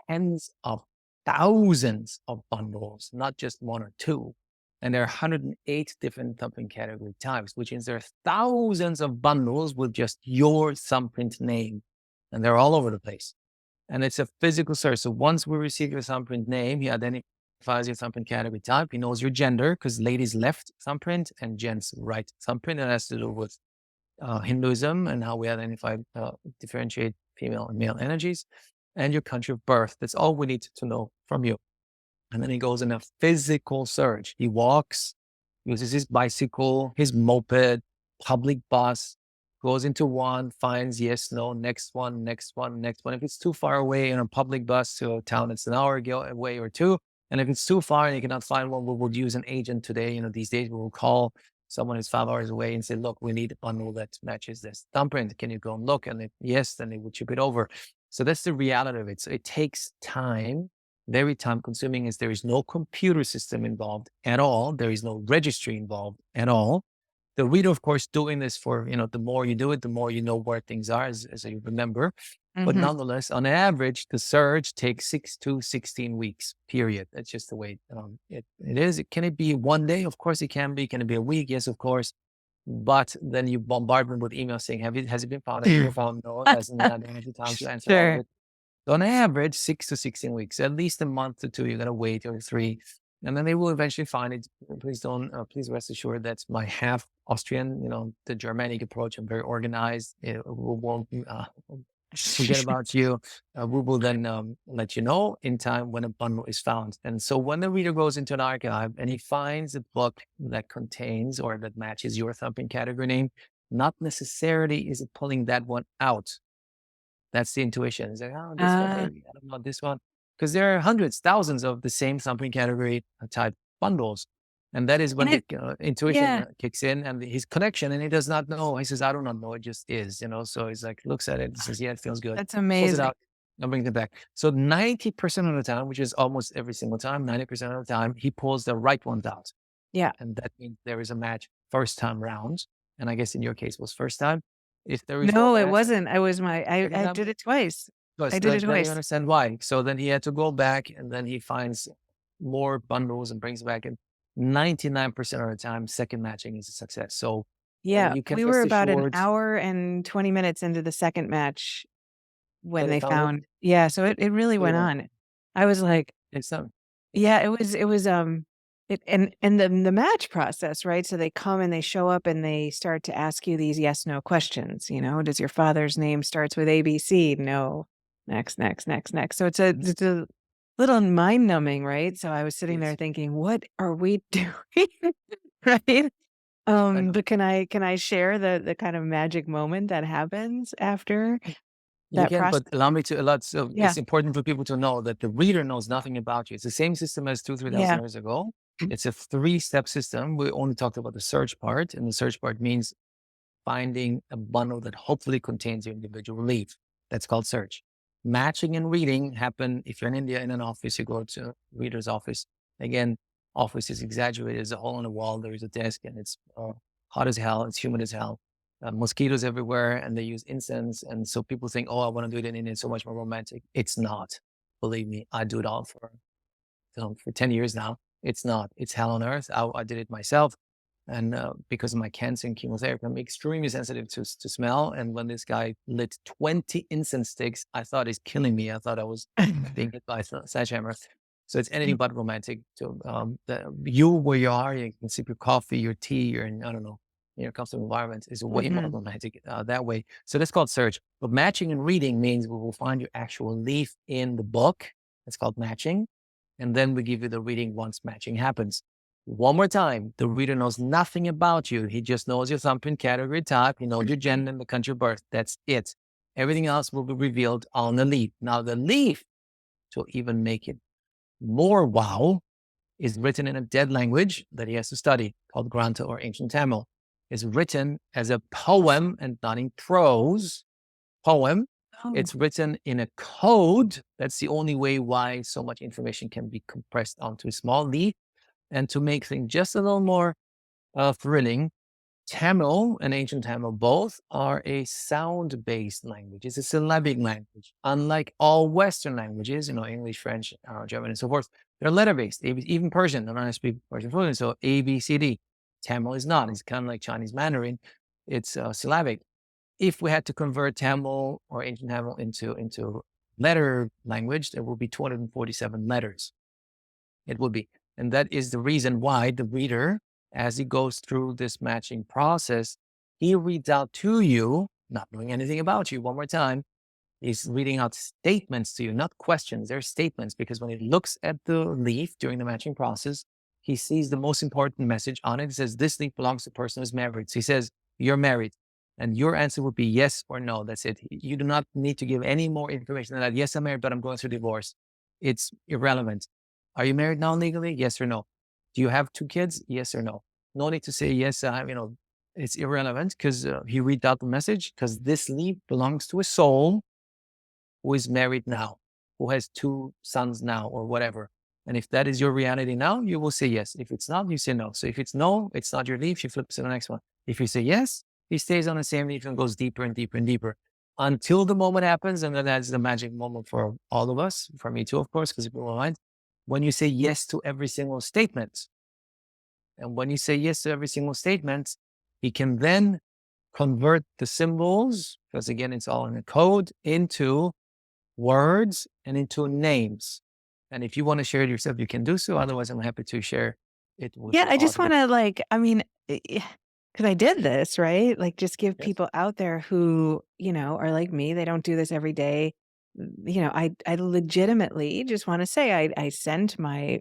tens of thousands of bundles, not just one or two. And there are 108 different thumbprint category types, which means there are thousands of bundles with just your thumbprint name. And they're all over the place. And it's a physical search. So once we receive your thumbprint name, he identifies your thumbprint category type. He knows your gender because ladies left thumbprint and gents right thumbprint. That has to do with Hinduism and how we identify, differentiate female and male energies, and your country of birth. That's all we need to know from you. And then he goes in a physical search. He walks, uses his bicycle, his moped, public bus, goes into one, finds yes, no, next one, next one, next one. If it's too far away in a public bus to a town, it's an hour away or two. And if it's too far and you cannot find one, we will use an agent today. These days we will call someone who's 5 hours away and say, look, we need a bundle that matches this thumbprint. Can you go and look? And if yes, then they will chip it over. So that's the reality of it. So it takes time very time consuming, is there is no computer system involved at all. There is no registry involved at all. The reader, of course, doing this for, the more you do it, the more you know where things are, as you remember. But Mhm. nonetheless, on average, the surge takes 6 to 16 weeks, period. That's just the way it is. Can it be one day? Of course it can be. Can it be a week? Yes, of course. But then you bombard them with emails saying, has it been found? Has it been found? No, it hasn't. I don't have the time to answer all of Sure. it. So on average, 6 to 16 weeks, at least a month or two, you're going to wait, or 3. And then they will eventually find it. Please rest assured that's my half Austrian, the Germanic approach. I'm very organized. We won't forget about you. We will then let you know in time when a bundle is found. And so when the reader goes into an archive and he finds a book that contains or that matches your thumbprint category name, not necessarily is it pulling that one out. That's the intuition. It's like, oh, this one, Uh, maybe. I don't know this one. Because there are hundreds, thousands of the same thumbprint category type bundles. And that is and when the it intuition yeah, kicks in, and his connection, and he does not know. He says, I do not know. It just is. So he's like, looks at it and says, yeah, it feels good. that's Pulls it amazing. out and brings it back. So 90% of the time, which is almost every single time, 90% of the time, he pulls the right ones out. Yeah. And that means there is a match first time round. And I guess in your case was first time. If there is no No, it match, wasn't. I was my second I time, did it twice. because I did it then you twice. understand why. So then he had to go back, and then he finds more bundles and brings back. And 99% of the time, second matching is a success. So Yeah, you can we were rest about an assured hour and 20 minutes into the second match when that they they found it. found yeah, so it really went Beautiful. on. I was like It's done. yeah, it was, it and the match process, right? So they come and they show up and they start to ask you these yes, no questions, does your father's name starts with ABC? No. Next, next, next, next. So Mhm. it's a little mind numbing, right? So I was sitting there Yes, thinking, "What are we doing?" Right? I know. But can I share the kind of magic moment that happens after You that can, process? but allow me to allow. So Yeah. it's important for people to know that the reader knows nothing about you. It's the same system as 3,000 Yeah. years ago. It's a 3-step system. We only talked about the search part, and the search part means finding a bundle that hopefully contains your individual leaf. That's called search. Matching and reading happen if you're in India in an office, you go to a reader's office. Again, office is exaggerated. There's a hole in the wall, there is a desk, and it's hot as hell, it's humid as hell. Mosquitoes everywhere, and they use incense. And so people think, oh, I want to do it in India, it's so much more romantic. It's not. Believe me, I do it all for 10 years now. It's not. It's hell on earth. I did it myself. And because of my cancer and chemotherapy, I'm extremely sensitive to smell. And when this guy lit 20 incense sticks, I thought he's killing me. I thought I was being hit by a sledgehammer. So it's anything but romantic. So you where you are, you can sip your coffee, your tea, you're in, I don't know, in your comfortable environment is way more Mhm. romantic that way. So that's called search. But matching and reading means we will find your actual leaf in the book. It's called matching. And then we give you the reading once matching happens. One more time, the reader knows nothing about you. He just knows your thumbprint category type. He knows your gender and the country of birth. That's it. Everything else will be revealed on the leaf. Now, the leaf, to even make it more wow, is written in a dead language that he has to study called Granta or Ancient Tamil. It's written as a poem and not in prose. Poem. Oh. It's written in a code. That's the only way why so much information can be compressed onto a small leaf. And to make things just a little more thrilling, Tamil and ancient Tamil both are a sound-based language. It's a syllabic language. Unlike all Western languages, English, French, German, and so forth, they're letter-based. Even Persian, I don't know how to speak Persian fluently, so A, B, C, D. Tamil is not. It's kind of like Chinese Mandarin. It's syllabic. If we had to convert Tamil or ancient Tamil into letter language, there will be 247 letters. It would be. And that is the reason why the reader, as he goes through this matching process, he reads out to you, not knowing anything about you. One more time, he's reading out statements to you, not questions. They're statements because when he looks at the leaf during the matching process, he sees the most important message on it. It says, this leaf belongs to a person who's married. So he says, you're married. And your answer would be yes or no. That's it. You do not need to give any more information than that. Yes, I'm married, but I'm going through divorce. It's irrelevant. Are you married now legally? Yes or no? Do you have 2 kids? Yes or no? No need to say yes. It's irrelevant because he read out the message because this leaf belongs to a soul who is married now. who has two sons now or whatever. And if that is your reality now, you will say yes. If it's not, you say no. So if it's no, it's not your leaf, she flips to the next one. If you say yes, he stays on the same leaf and goes deeper and deeper and deeper until the moment happens. And then that's the magic moment for all of us, for me too, of course, because people will mind. When you say yes to every single statement, and when you say yes to every single statement, he can then convert the symbols, because again, it's all in a code, into words and into names. And if you want to share it yourself, you can do so. Otherwise, I'm happy to share it with Yeah, the I just audience. wanna, like, I mean, because I did this, right? Like, just give Yes. people out there who, are like me, they don't do this every day. I legitimately just wanna say I sent my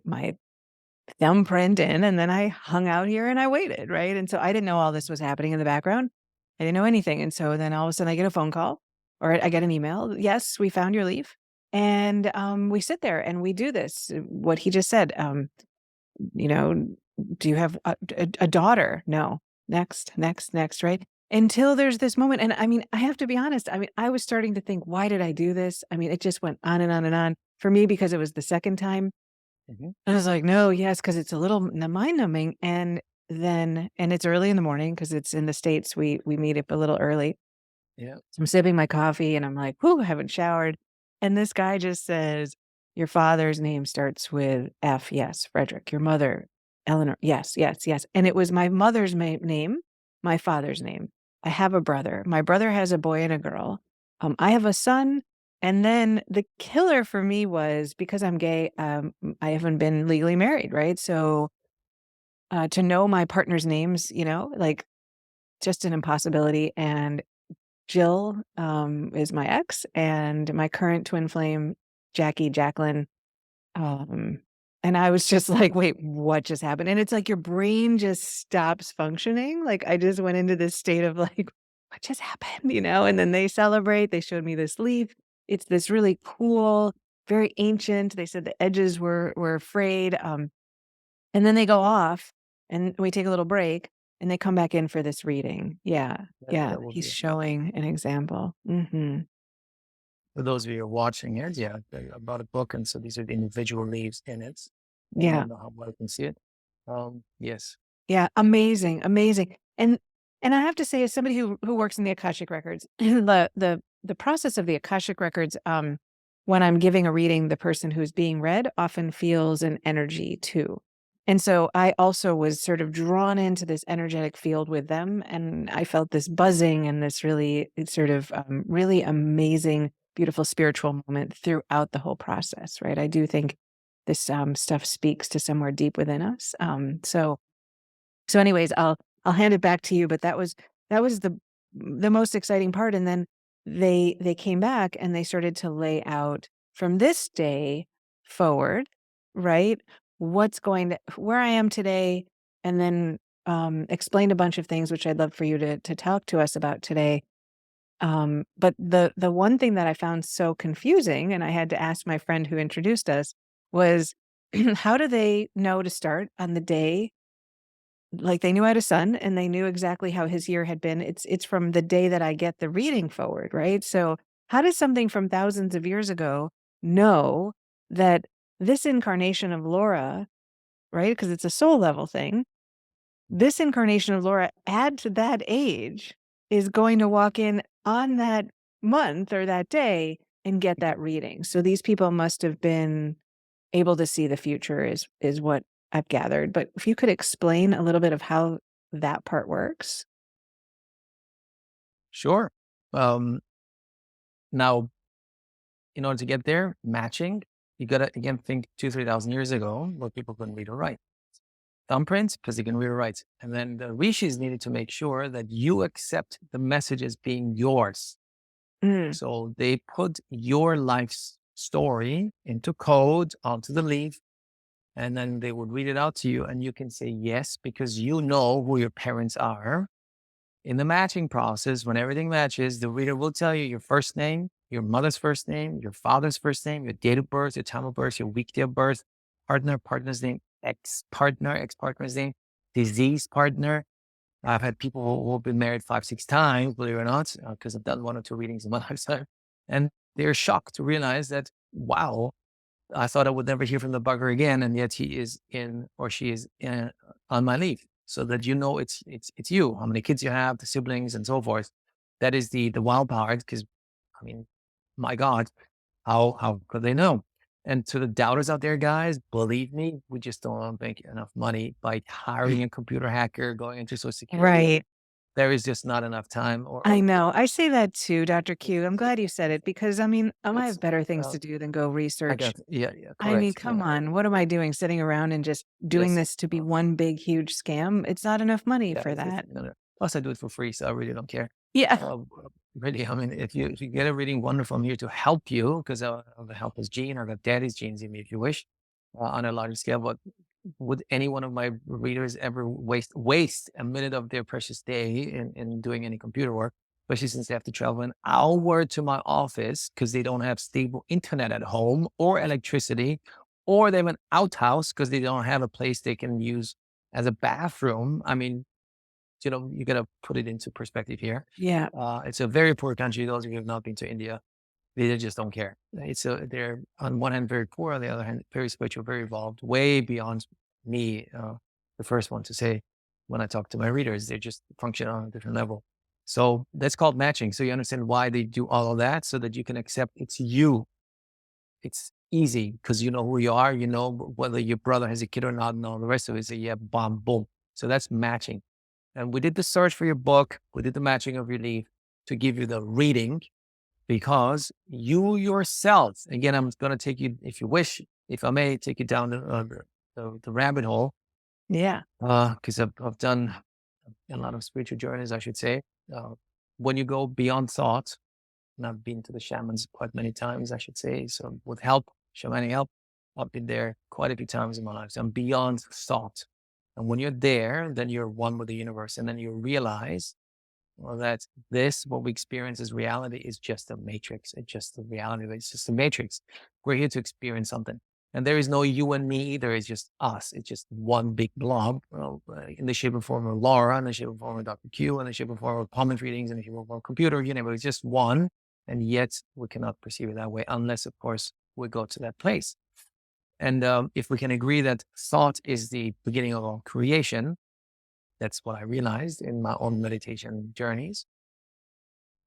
thumbprint in, and then I hung out here and I waited, right? And so I didn't know all this was happening in the background. I didn't know anything, and so then all of a sudden I get a phone call or I get an email, "Yes, we found your leaf." And, we sit there and we do this, what he just said, you know, "Do you have a daughter?" "No." "Next, next, next," right? Until there's this moment, and I mean, I have to be honest, I mean, I was starting to think, "Why did I do this?" I mean, it just went on and on and on. For me, because it was the second time, Hmm. I was like, "No, yes, because it's a little mind numbing," and it's early in the morning because it's in the States, we meet up a little early. Yeah. So I'm sipping my coffee and I'm like, "Whew, I haven't showered." And this guy just says, "Your father's name starts with F. Yes, Frederick. Your mother, Eleanor. Yes, yes, yes." And it was my mother's name, my father's name. I have a brother. My brother has a boy and a girl. I have a son. And then the killer for me was because I'm gay, I haven't been legally married, right? So to know my partner's names, like just an impossibility. And Jill, is my ex, and my current twin flame, Jacqueline, um, and I was just like, "Wait, what just happened?" And it's like your brain just stops functioning, like, I just went into this state of like, "What just happened?" And then they celebrate, they showed me this leaf. It's this really cool, very ancient, they said the edges were frayed, and then they go off, and we take a little break, and they come back in for this reading. Yeah, yeah, That will he's be showing an example. Mhm. for those of you who are watching it. Yeah, about a book, and so these are the individual leaves in it. I Yeah, don't know how well you can see it. Yes. yeah, amazing, amazing. And I have to say, as somebody who works in the Akashic records, the process of the Akashic records, when I'm giving a reading, the person who's being read often feels an energy too. And so I also was sort of drawn into this energetic field with them, and I felt this buzzing and this really sort of really amazing, beautiful spiritual moment throughout the whole process, right? I do think this stuff speaks to somewhere deep within us. So anyways, I'll hand it back to you, but that was the most exciting part, and then they came back and they started to lay out from this day forward, right? What's going to where I am today, and then, explained a bunch of things which I'd love for you to talk to us about today. But the one thing that I found so confusing, and I had to ask my friend who introduced us, was how do they know to start on the day like, they knew I had a son, and they knew exactly how his year had been. It's from the day that I get the reading forward, right? So, how does something from thousands of years ago know that this incarnation of Laura, right? Because it's a soul level thing. This incarnation of Laura, add to that age, is going to walk in on that month or that day and get Mhm. that reading. So these people must have been able to see the future is what I've gathered, but if you could explain a little bit of how that part works? Sure. Now, in order to get there, matching, you gotta again think 2, 3 thousand years ago, where people couldn't read or write. Thumbprints, because they can read or write. And then the rishis needed to make sure that you accept the message as being yours. Mm, So they put your life's story into code onto the leaf, and then they would read it out to you, and you can say yes because you know who your parents are. In the matching process, when everything matches, the reader will tell you your first name, your mother's first name, your father's first name, your date of birth, your time of birth, your weekday of birth, partner, partner's name, ex-partner, ex-partner's name, disease partner. I've had people who've been married 5, 6 times, believe it or not, because I've done 1 or 2 readings in my lifetime. And they're shocked to realize that wow, I thought I would never hear from the bugger again, and yet he is in or she is on my leave. So that it's you, how many kids you have, the siblings, and so forth. That is the wild part, because I mean, my God, how could they know? And to the doubters out there, guys, believe me, we just don't make enough money by hiring a computer hacker, going into Social Security. Right. There is just not enough time, I or know. I say that too, Dr. it's Q. I'm glad you said it because I mean, I might it's have better things uh, to do than go I research. got yeah, yeah, I mean, correct. come on. What am I doing sitting around and just doing Yes. this to be one big, huge scam? It's not enough money Yeah, for it's that. no, no. Plus, I do it for free, so I really don't care. Yeah. Uh, really, I mean, if you get a reading, wonderful. I'm here to help you because of the helpless gene, or the daddy's genes in me, if you wish, on a larger scale. But would any one of my readers ever waste a minute of their precious day in doing any computer work, especially since they have to travel an hour to my office because they don't have stable internet at home or electricity, or they have an outhouse because they don't have a place they can use as a bathroom? I mean, you got to put it into perspective here. Yeah. It's a very poor country. Those of you who have not been to India, they just don't care. They're on one hand very poor, on the other hand very spiritual, very evolved, way beyond me. The first one to say when I talk to my readers, they just function on a different level. So that's called matching. So you understand why they do all of that, so that you can accept it's you. It's easy because you know who you are. You know whether your brother has a kid or not, and all the rest of it. So yeah, bomb, boom. So that's matching. And we did the search for your book. We did the matching of your leaf to give you the reading, because you yourself, again, I'm going to take you, if you wish, if I may, take you down the rabbit hole, Yeah. because I've done a lot of spiritual journeys, I should say. Uh, when you go beyond thought, and I've been to the shamans quite many times, I should say. So with help, shamanic help, I've been there quite a few times in my life. So I'm beyond thought. And when you're there, then you're one with the universe. And then you realize, well, that what we experience as reality is just a matrix. It's just a reality. It's just a matrix. We're here to experience something. And there is no you and me either. It's just us. It's just one big blob, in the shape and form of Laura, in the shape and form of Dr. Q, in the shape and form of palm readings, in the shape and form of computer, you know, it's just one. And yet we cannot perceive it that way unless, of course, we go to that place. And if we can agree that thought is the beginning of all creation, that's what I realized in my own meditation journeys.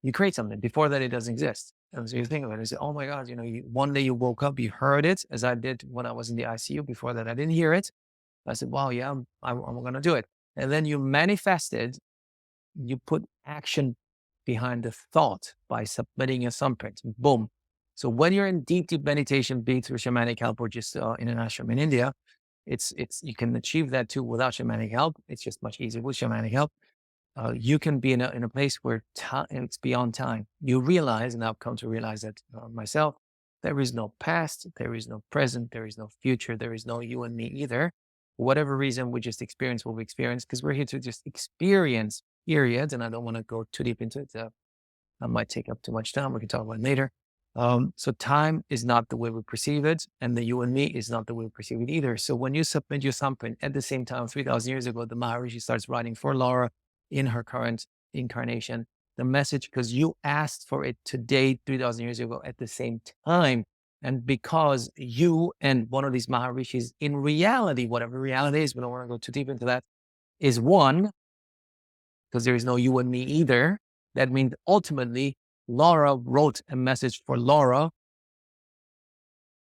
You create something. Before that, it doesn't exist. And so you think of it, and say, oh my God, one day you woke up, you heard it, as I did when I was in the ICU. Before that, I didn't hear it. I said, wow, yeah, I'm going to do it. And then you manifested, you put action behind the thought by submitting a thumbprint. Boom. So when you're in deep, deep meditation, be it through shamanic help or just in an ashram in India, it's you can achieve that too without shamanic help. It's just much easier with shamanic help. You can be in a place where time, it's beyond time. You realize, and I've come to realize that myself, there is no past, there is no present, there is no future, there is no you and me either. For whatever reason, we just experience what we experience because we're here to just experience periods. And I don't want to go too deep into it. I might take up too much time. We can talk about it later. So time is not the way we perceive it, and the you and me is not the way we perceive it either. So when you submit your something at the same time, 3,000 years ago, the Maharishi starts writing for Laura in her current incarnation, the message, because you asked for it today, 3,000 years ago, at the same time. And because you and one of these Maharishis, in reality, whatever reality is, we don't want to go too deep into that, is one, because there is no you and me either. That means ultimately, Laura wrote a message for Laura,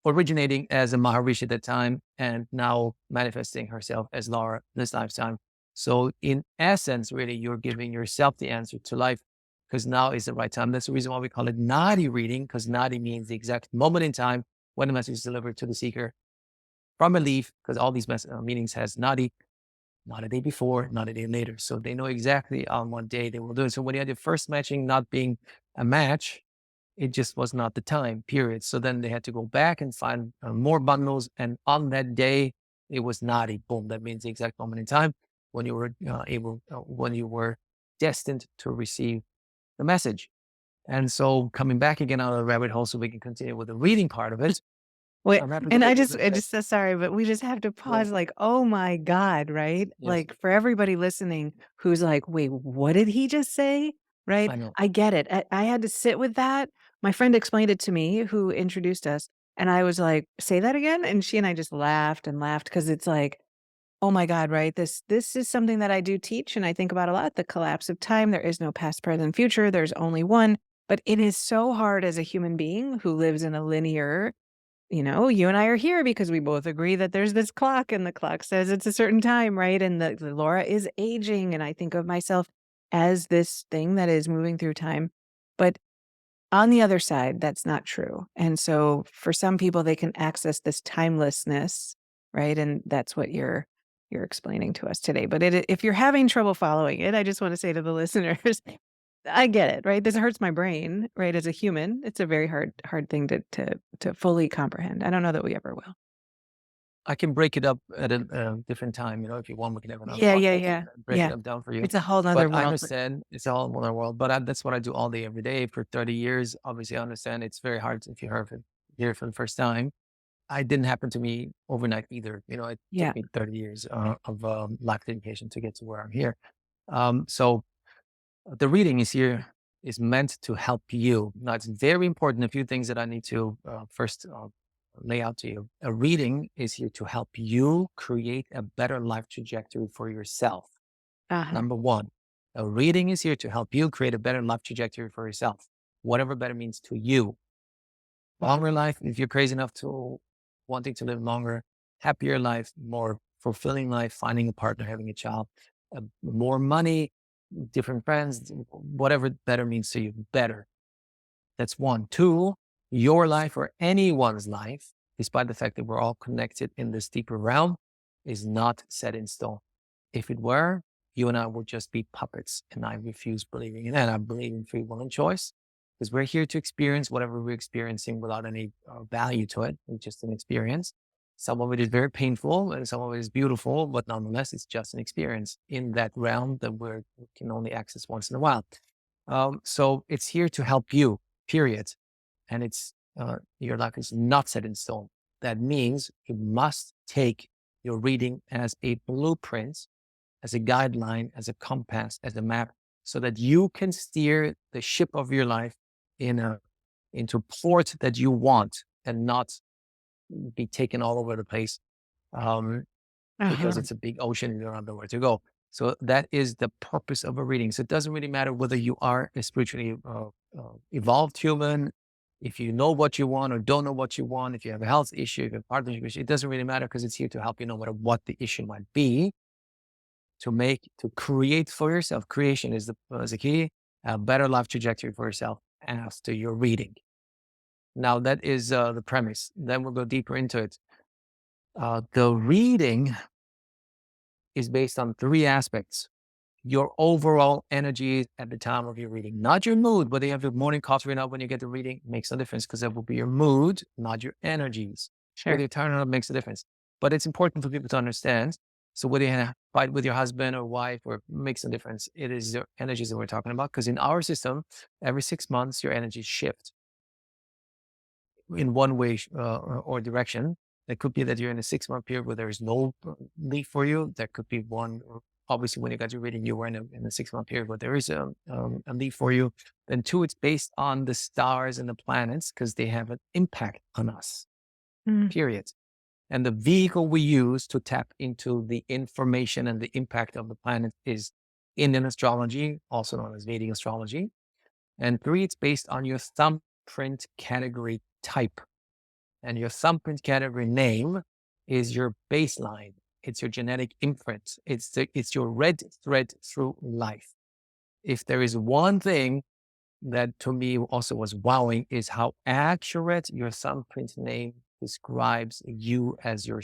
originating as a Maharishi at that time and now manifesting herself as Laura this lifetime. So, in essence, really, you're giving yourself the answer to life because now is the right time. That's the reason why we call it Nadi reading, because Nadi means the exact moment in time when the message is delivered to the seeker from a leaf, because all these meanings has Nadi, not a day before, not a day later. So they know exactly on what day they will do it. So when you had your first matching not being a match, it just was not the time, period. So then they had to go back and find more bundles. And on that day, it was naughty. Boom. That means the exact moment in time when you were when you were destined to receive the message. And so coming back again out of the rabbit hole so we can continue with the reading part of it. Wait, I'm happy and to I just so sorry, but we just have to yeah, pause like, "Oh my god," right? yes, Like, for everybody listening who's like, "Wait, what did he just say?" Right? I know. I get it. I had to sit with that. My friend explained it to me who introduced us, And I was like, "Say that again?" And she and I just laughed and laughed because it's like, oh my god, right? This is something that I do teach and I think about a lot, the collapse of time. There is no past, present, future. There's only one. But it is so hard as a human being who lives in a linear, you and I are here because we both agree that there's this clock and the clock says it's a certain time, right? And the Laura is aging. And I think of myself as this thing that is moving through time. But on the other side, that's not true. And so for some people, they can access this timelessness, right? And that's what you're explaining to us today. But if you're having trouble following it, I just want to say to the listeners, I get it, right? This hurts my brain, right? As a human, it's a very hard thing to fully comprehend. I don't know that we ever will. I can break it up at a different time. If you want, we can have another Yeah, yeah, podcast yeah, and break it yeah. up down for you. It's a whole But nother I world. understand it's all in one world. But that's what I do all day, every day for 30 years. Obviously, I understand it's very hard if you hear it for the first time. I didn't happen to me overnight either. It took Yeah. me 30 years of life dedication to get to where I'm here. So the reading is meant to help you. Now, it's very important. A few things that I need to first lay out to you. A reading is here to help you create a better life trajectory for yourself. Uh-huh. Number one, a reading is here to help you create a better life trajectory for yourself, whatever better means to you. Longer life, if you're crazy enough to wanting to live longer, happier life, more fulfilling life, finding a partner, having a child, more money, different friends, whatever better means to you, better. That's one. Two, your life or anyone's life, despite the fact that we're all connected in this deeper realm, is not set in stone. If it were, you and I would just be puppets. And I refuse believing in that. I believe in free will and choice because we're here to experience whatever we're experiencing without any value to it. It's just an experience. Some of it is very painful and some of it is beautiful, but nonetheless, it's just an experience in that realm that we can only access once in a while. So it's here to help you, period. And your life is not set in stone. That means you must take your reading as a blueprint, as a guideline, as a compass, as a map, so that you can steer the ship of your life in a into port that you want and not be taken all over the place. Um, because Uh-huh. it's a big ocean and you don't have nowhere to go. So that is the purpose of a reading. So it doesn't really matter whether you are a spiritually evolved human, if you know what you want or don't know what you want, if you have a health issue, if you have a partnership issue, it doesn't really matter because it's here to help you no matter what the issue might be, to create for yourself. Creation is the key, a better life trajectory for yourself after your reading. Now that is the premise. Then we'll go deeper into it. The reading is based on three aspects. Your overall energy at the time of your reading, not your mood, whether you have your morning coffee or not when you get the reading makes no difference because that will be your mood, not your energies. Whether Sure. you turn on makes a difference. But it's important for people to understand. So whether you have a fight with your husband or wife or makes no difference, it is your energies that we're talking about. Because in our system, every 6 months, your energies shift in one way or direction. It could be that you're in a 6 month period where there is no leaf for you. That could be one. Obviously, when you got your reading, you were in a 6 month period where there is a leaf for you. Then two, it's based on the stars and the planets because they have an impact on us. Mm. Period. And the vehicle we use to tap into the information and the impact of the planet is Indian astrology, also known as Vedic astrology. And three, it's based on your thumbprint category type. And your thumbprint category name is your baseline. It's your genetic imprint. It's your red thread through life. If there is one thing that to me also was wowing is how accurate your thumbprint name describes you as your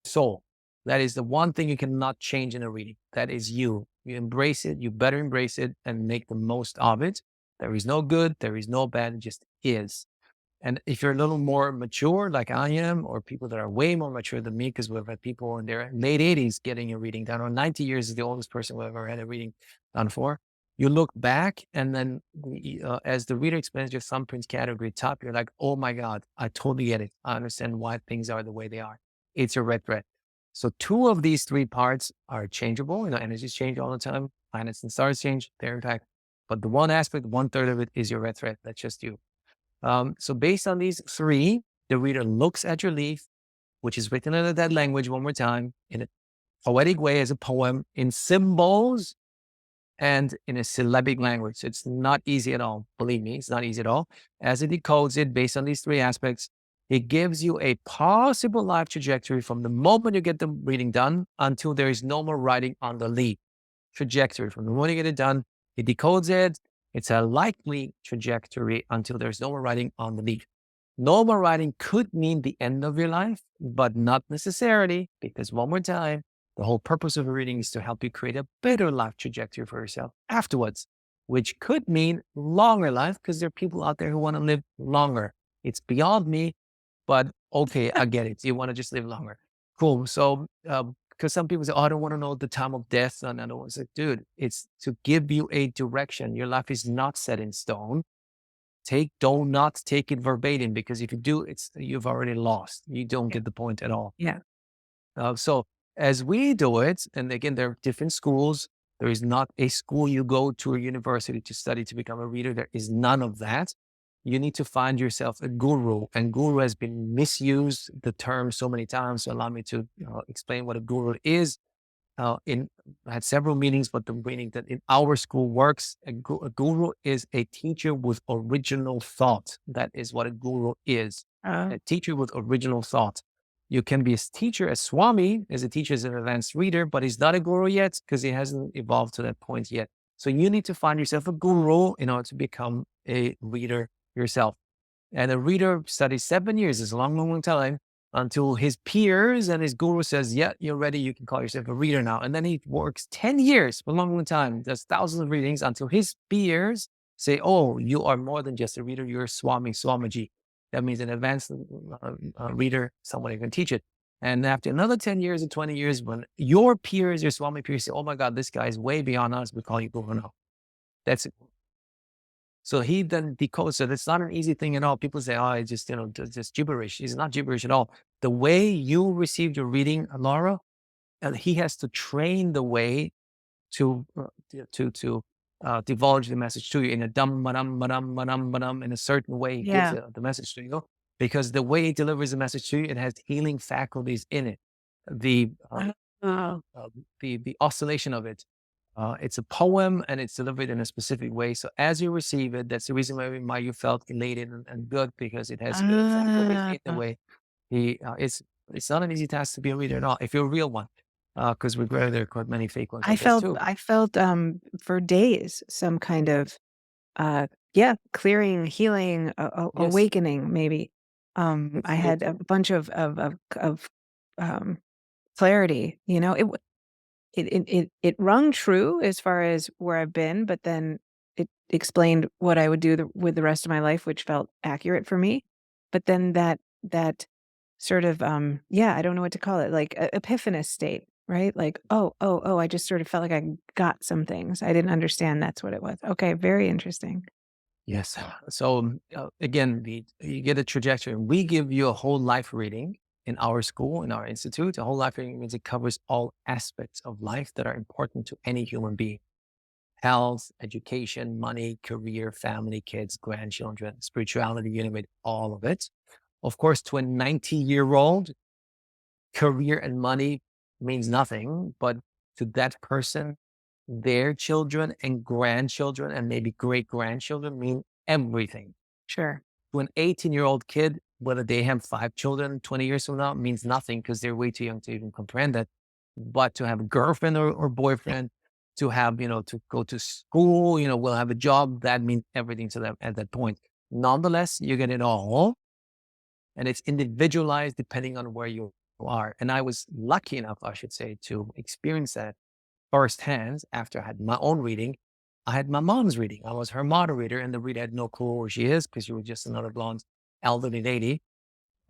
soul. That is the one thing you cannot change in a reading. That is you. You embrace it. You better embrace it and make the most of it. There is no good. There is no bad. It just is. And if you're a little more mature, like I am, or people that are way more mature than me, because we've had people in their late 80s getting a reading done, or 90 years is the oldest person we've ever had a reading done for. You look back, and then as the reader explains your thumbprint category top, you're like, oh my God, I totally get it. I understand why things are the way they are. It's your red thread. So two of these three parts are changeable. Energies change all the time. Planets and stars change, their impact. But the one aspect, one third of it is your red thread. That's just you. So based on these three, the reader looks at your leaf, which is written in a dead language one more time, in a poetic way as a poem, in symbols and in a syllabic language. So it's not easy at all. Believe me, it's not easy at all. As it decodes it based on these three aspects, it gives you a possible life trajectory from the moment you get the reading done until there is no more writing on the leaf. Trajectory from the moment you get it done, it decodes it. It's a likely trajectory until there's no more writing on the leaf. No more writing could mean the end of your life, but not necessarily, because one more time, the whole purpose of a reading is to help you create a better life trajectory for yourself afterwards, which could mean longer life because there are people out there who want to live longer. It's beyond me, but okay, I get it. You want to just live longer. Cool. So, because some people say, oh, I don't want to know the time of death. And I don't want to say, dude, it's to give you a direction. Your life is not set in stone. Do not take it verbatim, because if you do, you've already lost. You don't Yeah. get the point at all. Yeah. So as we do it, and again, there are different schools. There is not a school you go to a university to study to become a reader. There is none of that. You need to find yourself a guru, and guru has been misused the term so many times. So allow me to explain what a guru is. I had several meetings, but the meaning that in our school works, a guru is a teacher with original thought. That is what a guru is. Oh, A teacher with original thought. You can be a teacher, a swami, as a teacher, as an advanced reader, but he's not a guru yet because he hasn't evolved to that point yet. So you need to find yourself a guru in order to become a reader yourself. And a reader studies 7 years, is a long, long, long time, until his peers and his guru says, yeah, you're ready. You can call yourself a reader now. And then he works 10 years for a long, long time, does thousands of readings until his peers say, oh, you are more than just a reader. You're a Swami, Swamiji. That means an advanced reader, someone who can teach it. And after another 10 years or 20 years, when your peers, your Swami peers say, oh my God, this guy is way beyond us, we call you guru now. That's it. So he then decodes it. It's not an easy thing at all. People say, oh, it's just, just gibberish. It's not gibberish at all. The way you received your reading, Laura, and he has to train the way to divulge the message to you in a dum ba-dum ba-dum ba-dum ba-dum, in a certain way. He gives yeah. the message to you, because the way he delivers the message to you, it has healing faculties in it. The Oh, the oscillation of it. It's a poem and it's delivered in a specific way. So as you receive it, that's the reason why you felt elated and good, because it has healing faculties in the ah. way. It's not an easy task to be a reader at all if you're a real one, because we're aware there are quite many fake ones I out there felt too. I felt, for days some kind of, yeah, clearing, healing, Yes, awakening maybe. it's I good. had a bunch of, um, clarity, it rung true as far as where I've been, but then it explained what I would do with the rest of my life, which felt accurate for me. But then that sort of, yeah, I don't know what to call it, like epiphanous state, right? Like, oh, I just sort of felt like I got some things. I didn't understand that's what it was. Okay, very interesting. Yes. So again, you get a trajectory. We give you a whole life reading in our school, in our institute. A whole life reading means it covers all aspects of life that are important to any human being: health, education, money, career, family, kids, grandchildren, spirituality, you name it, all of it. Of course, to a 90-year-old, career and money means nothing, but to that person, their children and grandchildren and maybe great grandchildren mean everything. Sure. To an 18-year-old kid, whether they have 5 children 20 years from now means nothing because they're way too young to even comprehend that. But to have a girlfriend or boyfriend, to have, to go to school, will have a job, that means everything to them at that point. Nonetheless, you get it all. And it's individualized depending on where you are. And I was lucky enough, I should say, to experience that firsthand after I had my own reading. I had my mom's reading. I was her moderator, and the reader had no clue where she is because she was just another blonde elderly lady.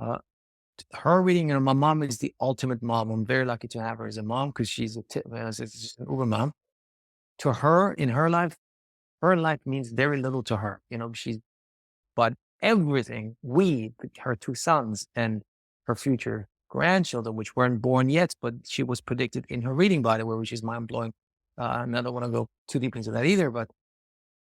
Uh, Her reading, my mom is the ultimate mom. I'm very lucky to have her as a mom because she's she's an Uber mom. To her, in her life means very little to her. But everything, her 2 sons and her future grandchildren, which weren't born yet, but she was predicted in her reading, by the way, which is mind blowing. And I don't want to go too deep into that either, but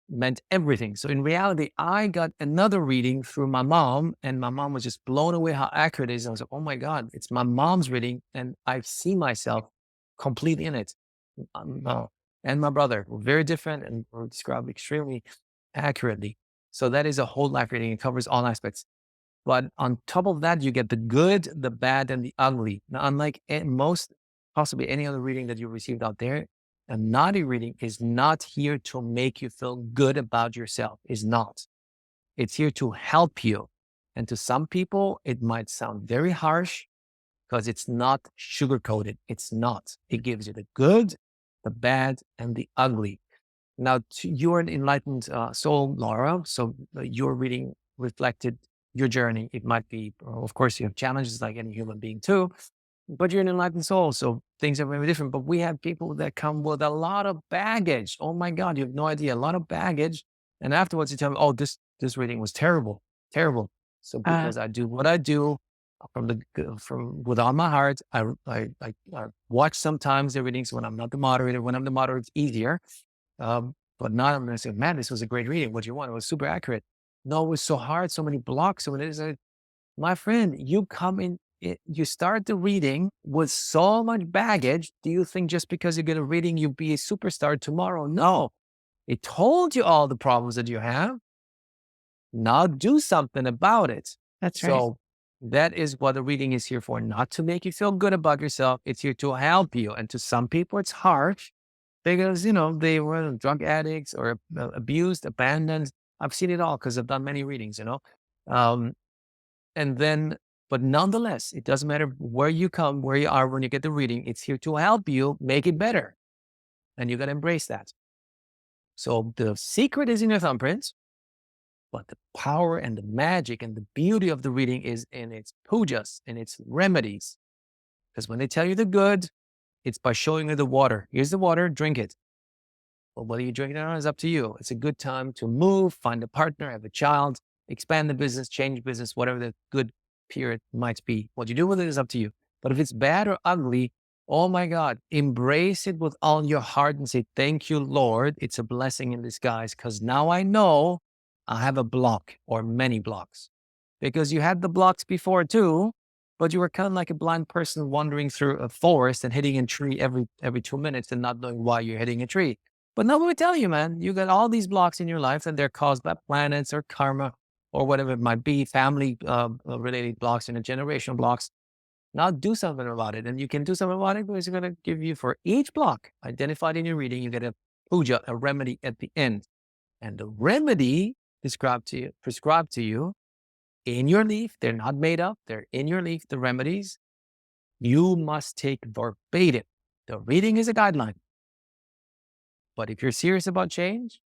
meant everything. So in reality, I got another reading through my mom, and my mom was just blown away how accurate it is. I was like, oh my God, it's my mom's reading, and I see myself completely in it. And my brother were very different and were described extremely accurately. So that is a whole life reading. It covers all aspects. But on top of that, you get the good, the bad, and the ugly. Now, unlike most, possibly any other reading that you received out there, a Nadi reading is not here to make you feel good about yourself. Is not. It's here to help you. And to some people, it might sound very harsh because it's not sugar coated. It's not. It gives you the good, the bad, and the ugly. Now, you're an enlightened soul, Laura. So your reading reflected your journey. It might be, of course, you have challenges like any human being too, but you're an enlightened soul. So things are very different. But we have people that come with a lot of baggage. Oh my God, you have no idea. A lot of baggage. And afterwards you tell me, oh, this reading was terrible, terrible. So Uh, because I do what I do from with all my heart, I watch sometimes the readings when I'm not the moderator. When I'm the moderator, it's easier. But not I'm gonna say, man, this was a great reading. What do you want? It was super accurate. No, it was so hard, so many blocks. So it is my friend, you come in, you start the reading with so much baggage. Do you think just because you get a reading, you'll be a superstar tomorrow? No. It told you all the problems that you have. Now do something about it. that's right. So that is what the reading is here for, not to make you feel good about yourself. It's here to help you. And to some people, it's harsh because, they were drug addicts or abused, abandoned. I've seen it all because I've done many readings. Um, and then, but nonetheless, it doesn't matter where you come, where you are when you get the reading. It's here to help you make it better. And you got to embrace that. So the secret is in your thumbprints, but the power and the magic and the beauty of the reading is in its pujas, in its remedies. Because when they tell you the good, it's by showing you the water. Here's the water, drink it. Well, whether you drink it or not is up to you. It's a good time to move, find a partner, have a child, expand the business, change business, whatever the good period might be. What you do with it is up to you. But if it's bad or ugly, oh my God, embrace it with all your heart and say, thank you, Lord. It's a blessing in disguise because now I know I have a block or many blocks because you had the blocks before too, but you were kind of like a blind person wandering through a forest and hitting a tree every 2 minutes and not knowing why you're hitting a tree. But nobody would tell you, man. You got all these blocks in your life, and they're caused by planets or karma or whatever it might be, family related blocks and generational blocks. Now do something about it. And you can do something about it because it's going to give you for each block identified in your reading, you get a puja, a remedy at the end. And the remedy prescribed to you in your leaf, they're not made up, they're in your leaf, the remedies, you must take verbatim. The reading is a guideline. But if you're serious about change,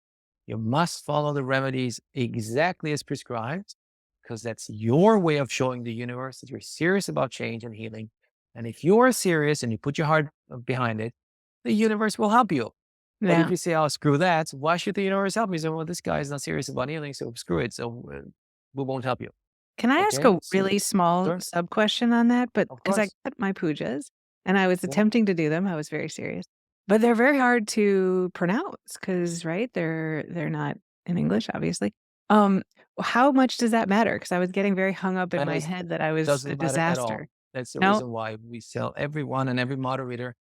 you must follow the remedies exactly as prescribed, because that's your way of showing the universe that you're serious about change and healing. And if you're serious and you put your heart behind it, the universe will help you. But if Yeah. you say, oh, screw that, why should the universe help me? So, well, this guy is not serious about healing, so screw it. So we won't help you. Can I ask Okay. a So, really small sure. sub question on that? But Of because I course. got my pujas and I was Yeah. attempting to do them, I was very serious. But they're very hard to pronounce because, right, they're not in English, obviously. Um, how much does that matter? Because I was getting very hung up in my Matters head that I was a doesn't matter at all. disaster. That's the No? reason why we tell everyone and every moderator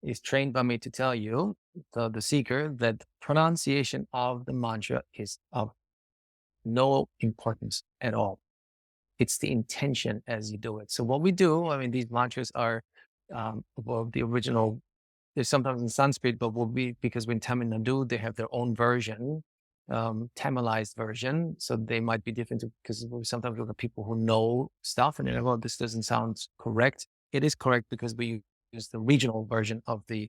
is trained by me to tell you, the seeker, that pronunciation of the mantra is of no importance at all. It's the intention as you do it. So what we do, I mean, these mantras are, well, the original, they're sometimes in Sanskrit, but will be because when Tamil Nadu, they have their own version, Tamilized version. So they might be different because sometimes we look at people who know stuff and they're like, well, this doesn't sound correct. It is correct because we use the regional version of the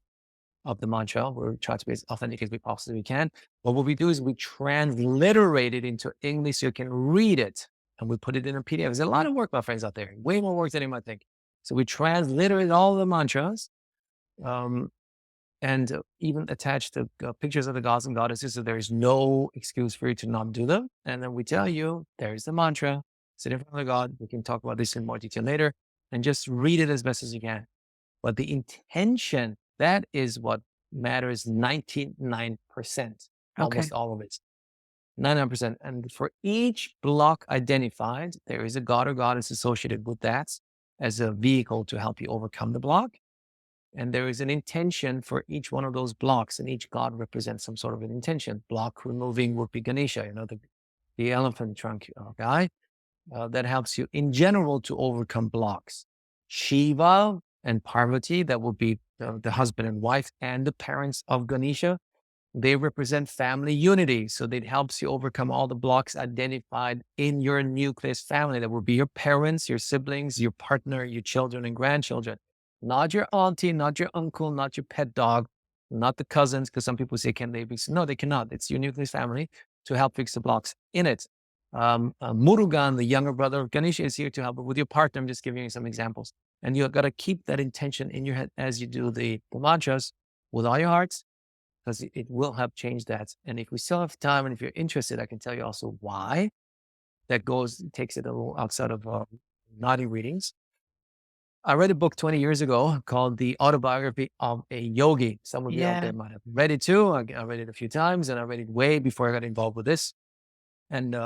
mantra. We're trying to be as authentic as we possibly can. But what we do is we transliterate it into English so you can read it. And we put it in a PDF. There's a lot of work, my friends out there, way more work than you might think. So we transliterate all the mantras, um, and even attach the pictures of the gods and goddesses. So there is no excuse for you to not do them. And then we tell you, there's the mantra, sit in front of the God. We can talk about this in more detail later and just read it as best as you can. But the intention, that is what matters 99%, Okay. almost all of it. 99%. And for each block identified, there is a god or goddess associated with that as a vehicle to help you overcome the block. And there is an intention for each one of those blocks, and each god represents some sort of an intention. Block removing would be Ganesha, the elephant trunk guy. That helps you in general to overcome blocks. Shiva and Parvati, that would be the husband and wife and the parents of Ganesha. They represent family unity. So it helps you overcome all the blocks identified in your nucleus family. That would be your parents, your siblings, your partner, your children and grandchildren. Not your auntie, not your uncle, not your pet dog, not the cousins, because some people say, can they be? No, they cannot. It's your nucleus family to help fix the blocks in it. Murugan, the younger brother of Ganesha, is here to help with your partner. I'm just giving you some examples. And you've got to keep that intention in your head as you do the mantras with all your hearts, because it will help change that. And if we still have time and if you're interested, I can tell you also why that takes it a little outside of Nadi readings. I read a book 20 years ago called The Autobiography of a Yogi. Some of you out Yeah. there might have read it too. I read it a few times, and I read it way before I got involved with this. And,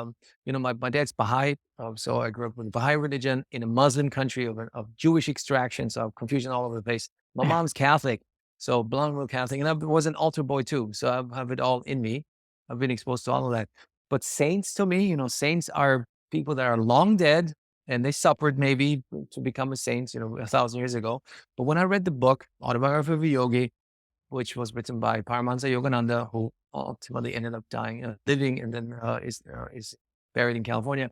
my dad's Baha'i. So I grew up with the Baha'i religion in a Muslim country of Jewish extraction. So confusion all over the place. My mom's Catholic. So blonde real Catholic. And I was an altar boy too. So I have it all in me. I've been exposed to all of that. But saints to me, saints are people that are long dead and they suffered maybe to become a saint, 1,000 years ago. But when I read the book, Autobiography of a Yogi, which was written by Paramahansa Yogananda, who ultimately ended up dying, living, and then is buried in California.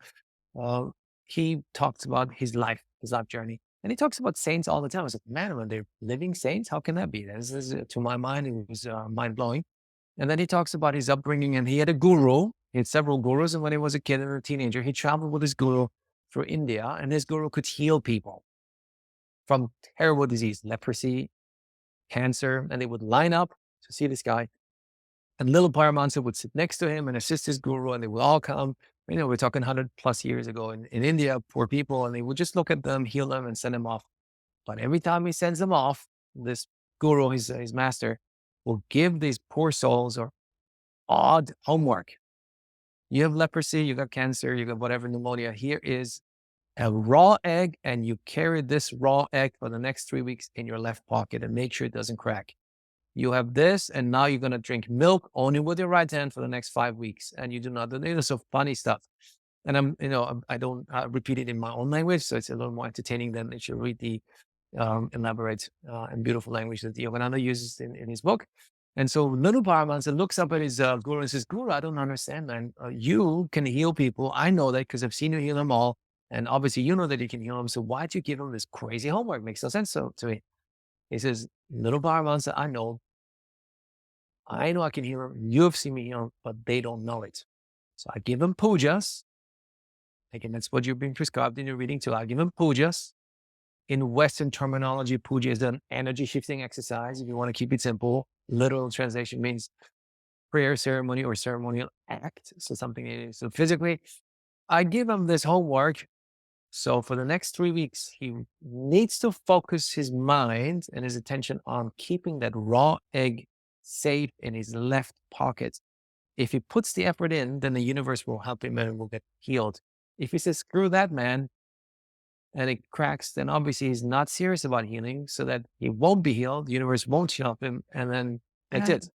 He talks about his life journey, and he talks about saints all the time. I was like, man, when they're living saints, how can that be? This is, to my mind, it was mind blowing. And then he talks about his upbringing, and he had a guru. He had several gurus, and when he was a kid or a teenager, he traveled with his guru through India, and his guru could heal people from terrible disease, leprosy, cancer, and they would line up to see this guy. And little Paramahansa would sit next to him and assist his guru, and they would all come. We're talking 100+ years ago in India, poor people, and they would just look at them, heal them, and send them off. But every time he sends them off, this guru, his master, will give these poor souls or odd homework. You have leprosy, you got cancer, you got whatever, pneumonia. Here is a raw egg, and you carry this raw egg for the next 3 weeks in your left pocket and make sure it doesn't crack. You have this, and now you're going to drink milk only with your right hand for the next 5 weeks. And you do not do this. So funny stuff. And I don't repeat it in my own language. So it's a little more entertaining than if you read the elaborate and beautiful language that Yogananda uses in his book. And so little Paramahansa looks up at his guru and says, Guru, I don't understand, man. You can heal people. I know that because I've seen you heal them all. And obviously you know that you can heal them. So why'd you give them this crazy homework? Makes no sense to me. He says, little Paramahansa, I know I can heal them. You've seen me heal them, but they don't know it. So I give them pujas. Again, that's what you're being prescribed in your reading too. I give them pujas. In Western terminology, puja is an energy shifting exercise. If you want to keep it simple, literal translation means prayer ceremony or ceremonial act. So so physically, I give him this homework. So for the next 3 weeks, he needs to focus his mind and his attention on keeping that raw egg safe in his left pocket. If he puts the effort in, then the universe will help him and will get healed. If he says, screw that, man, and it cracks, then obviously he's not serious about healing, so that he won't be healed. The universe won't help him. And then that's it.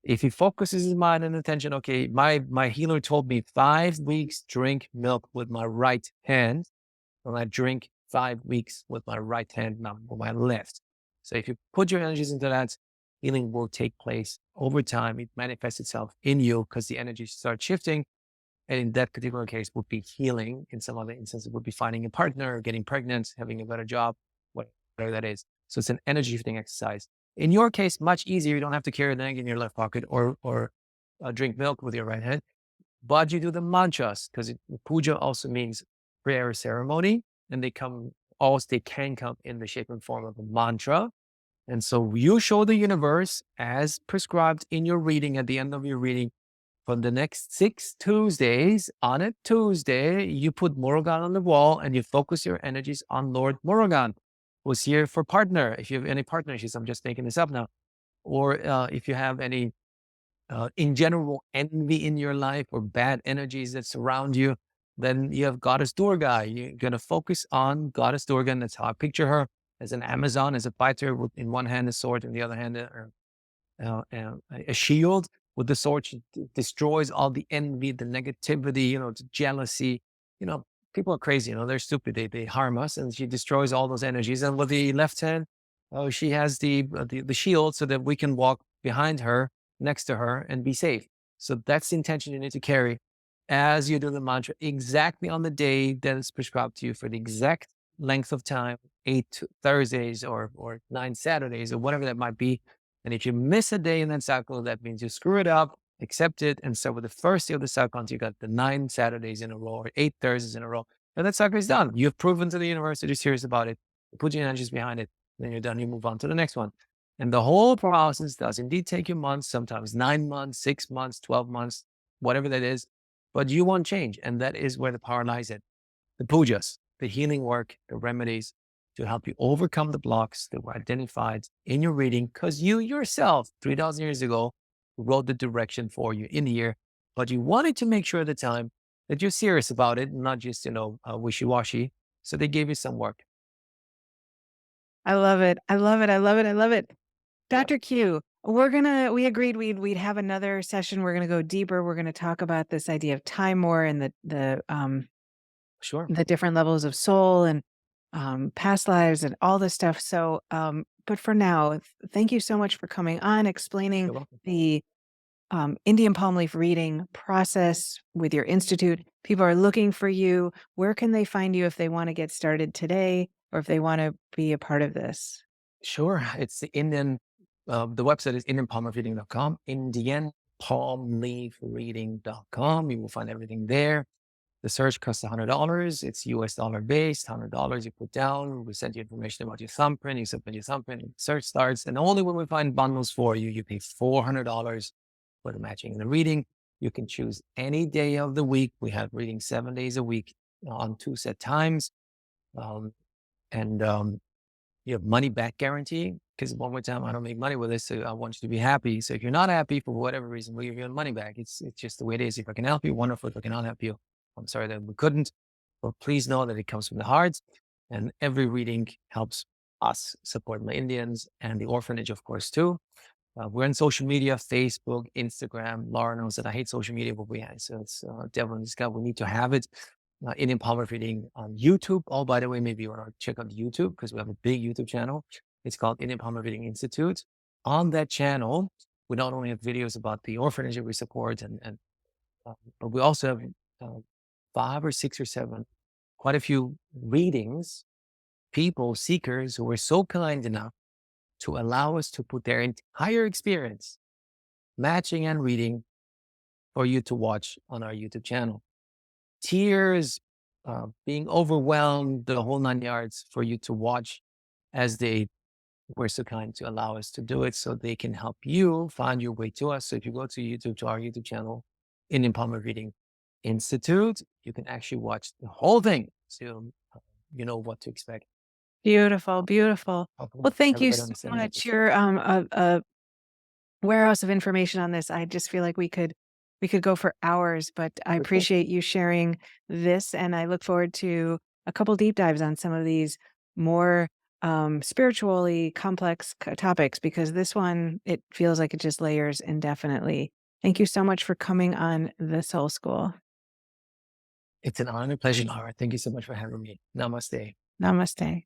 If he focuses his mind and attention, okay, my healer told me 5 weeks, drink milk with my right hand. And I drink 5 weeks with my right hand, not with my left. So if you put your energies into that, healing will take place over time. It manifests itself in you because the energies start shifting. And in that particular case, would be healing. In some other instances, it would be finding a partner, getting pregnant, having a better job, whatever that is. So it's an energy shifting exercise. In your case, much easier. You don't have to carry an egg in your left pocket or drink milk with your right hand. But you do the mantras, because puja also means prayer ceremony, and they can come in the shape and form of a mantra. And so you show the universe, as prescribed in your reading, at the end of your reading, for the next 6 Tuesdays, on a Tuesday, you put Murugan on the wall and you focus your energies on Lord Murugan, who's here for partner. If you have any partnerships, I'm just making this up now. Or if you have any in general envy in your life or bad energies that surround you, then you have Goddess Durga. You're going to focus on Goddess Durga. And that's how I picture her, as an Amazon, as a fighter with in one hand a sword, in the other hand a shield. With the sword, she destroys all the envy, the negativity, the jealousy. You know, people are crazy. They're stupid. They harm us, and she destroys all those energies. And with the left hand, oh, she has the shield so that we can walk behind her, next to her, and be safe. So that's the intention you need to carry as you do the mantra, exactly on the day that is prescribed to you, for the exact length of time, 8 Thursdays or 9 Saturdays or whatever that might be. And if you miss a day in that cycle, that means you screw it up, accept it, and start with the first day of the cycle until you got the 9 Saturdays in a row or 8 Thursdays in a row. And that cycle is done. You've proven to the universe that you're serious about it. You put your energies behind it. Then you're done. You move on to the next one. And the whole process does indeed take you months, sometimes 9 months, 6 months, 12 months, whatever that is. But you want change. And that is where the power lies in the pujas, the healing work, the remedies, to help you overcome the blocks that were identified in your reading, because you yourself, 3,000 years ago, wrote the direction for you in here, but you wanted to make sure at the time that you're serious about it, not just, wishy-washy. So they gave you some work. I love it. I love it. I love it. I love it. Dr. Q, we agreed we'd have another session. We're gonna go deeper. We're gonna talk about this idea of time more and Sure. the different levels of soul and past lives and all this stuff. So, but for now, thank you so much for coming on, explaining You're welcome. the Indian palm leaf reading process with your institute. People are looking for you. Where can they find you if they want to get started today or if they want to be a part of this? Sure. It's the website is indianpalmleafreading.com, indianpalmleafreading.com. You will find everything there. The search costs $100. It's US dollar based, $100 you put down. We send you information about your thumbprint. You submit your thumbprint, and search starts. And only when we find bundles for you, you pay $400 for the matching and the reading. You can choose any day of the week. We have reading 7 days a week on 2 set times. Um, and you have money back guarantee, because one more time, I don't make money with this, so I want you to be happy. So if you're not happy for whatever reason, we'll give you your money back. It's just the way it is. If I can help you, wonderful. If I cannot help you, I'm sorry that we couldn't. But please know that it comes from the heart, and every reading helps us support my Indians and the orphanage, of course, too. We're on social media, Facebook, Instagram. Laura knows that I hate social media, but we have. So it's devil in the sky. We need to have it. Indian Power Reading on YouTube. Oh, by the way, maybe you want to check out YouTube, because we have a big YouTube channel. It's called Indian Palm Reading Institute. On that channel, we not only have videos about the orphanage that we support, but we also have 5 or 6 or 7, quite a few readings, people, seekers who were so kind enough to allow us to put their entire experience, matching and reading, for you to watch on our YouTube channel. Tears, being overwhelmed, the whole 9 yards, for you to watch, as they were so kind to allow us to do it, so they can help you find your way to us. So if you go to YouTube, to our YouTube channel, Indian Palm Reading Institute, you can actually watch the whole thing. So you know what to expect. Beautiful, beautiful. Hopefully Well, thank you everybody so understands much. it. You're a warehouse of information on this. I just feel like we could go for hours, but I For sure. appreciate you sharing this, and I look forward to a couple deep dives on some of these more spiritually complex topics, because this one, it feels like it just layers indefinitely. Thank you so much for coming on the Soul School. It's an honor and pleasure, Laura. Thank you so much for having me. Namaste. Namaste.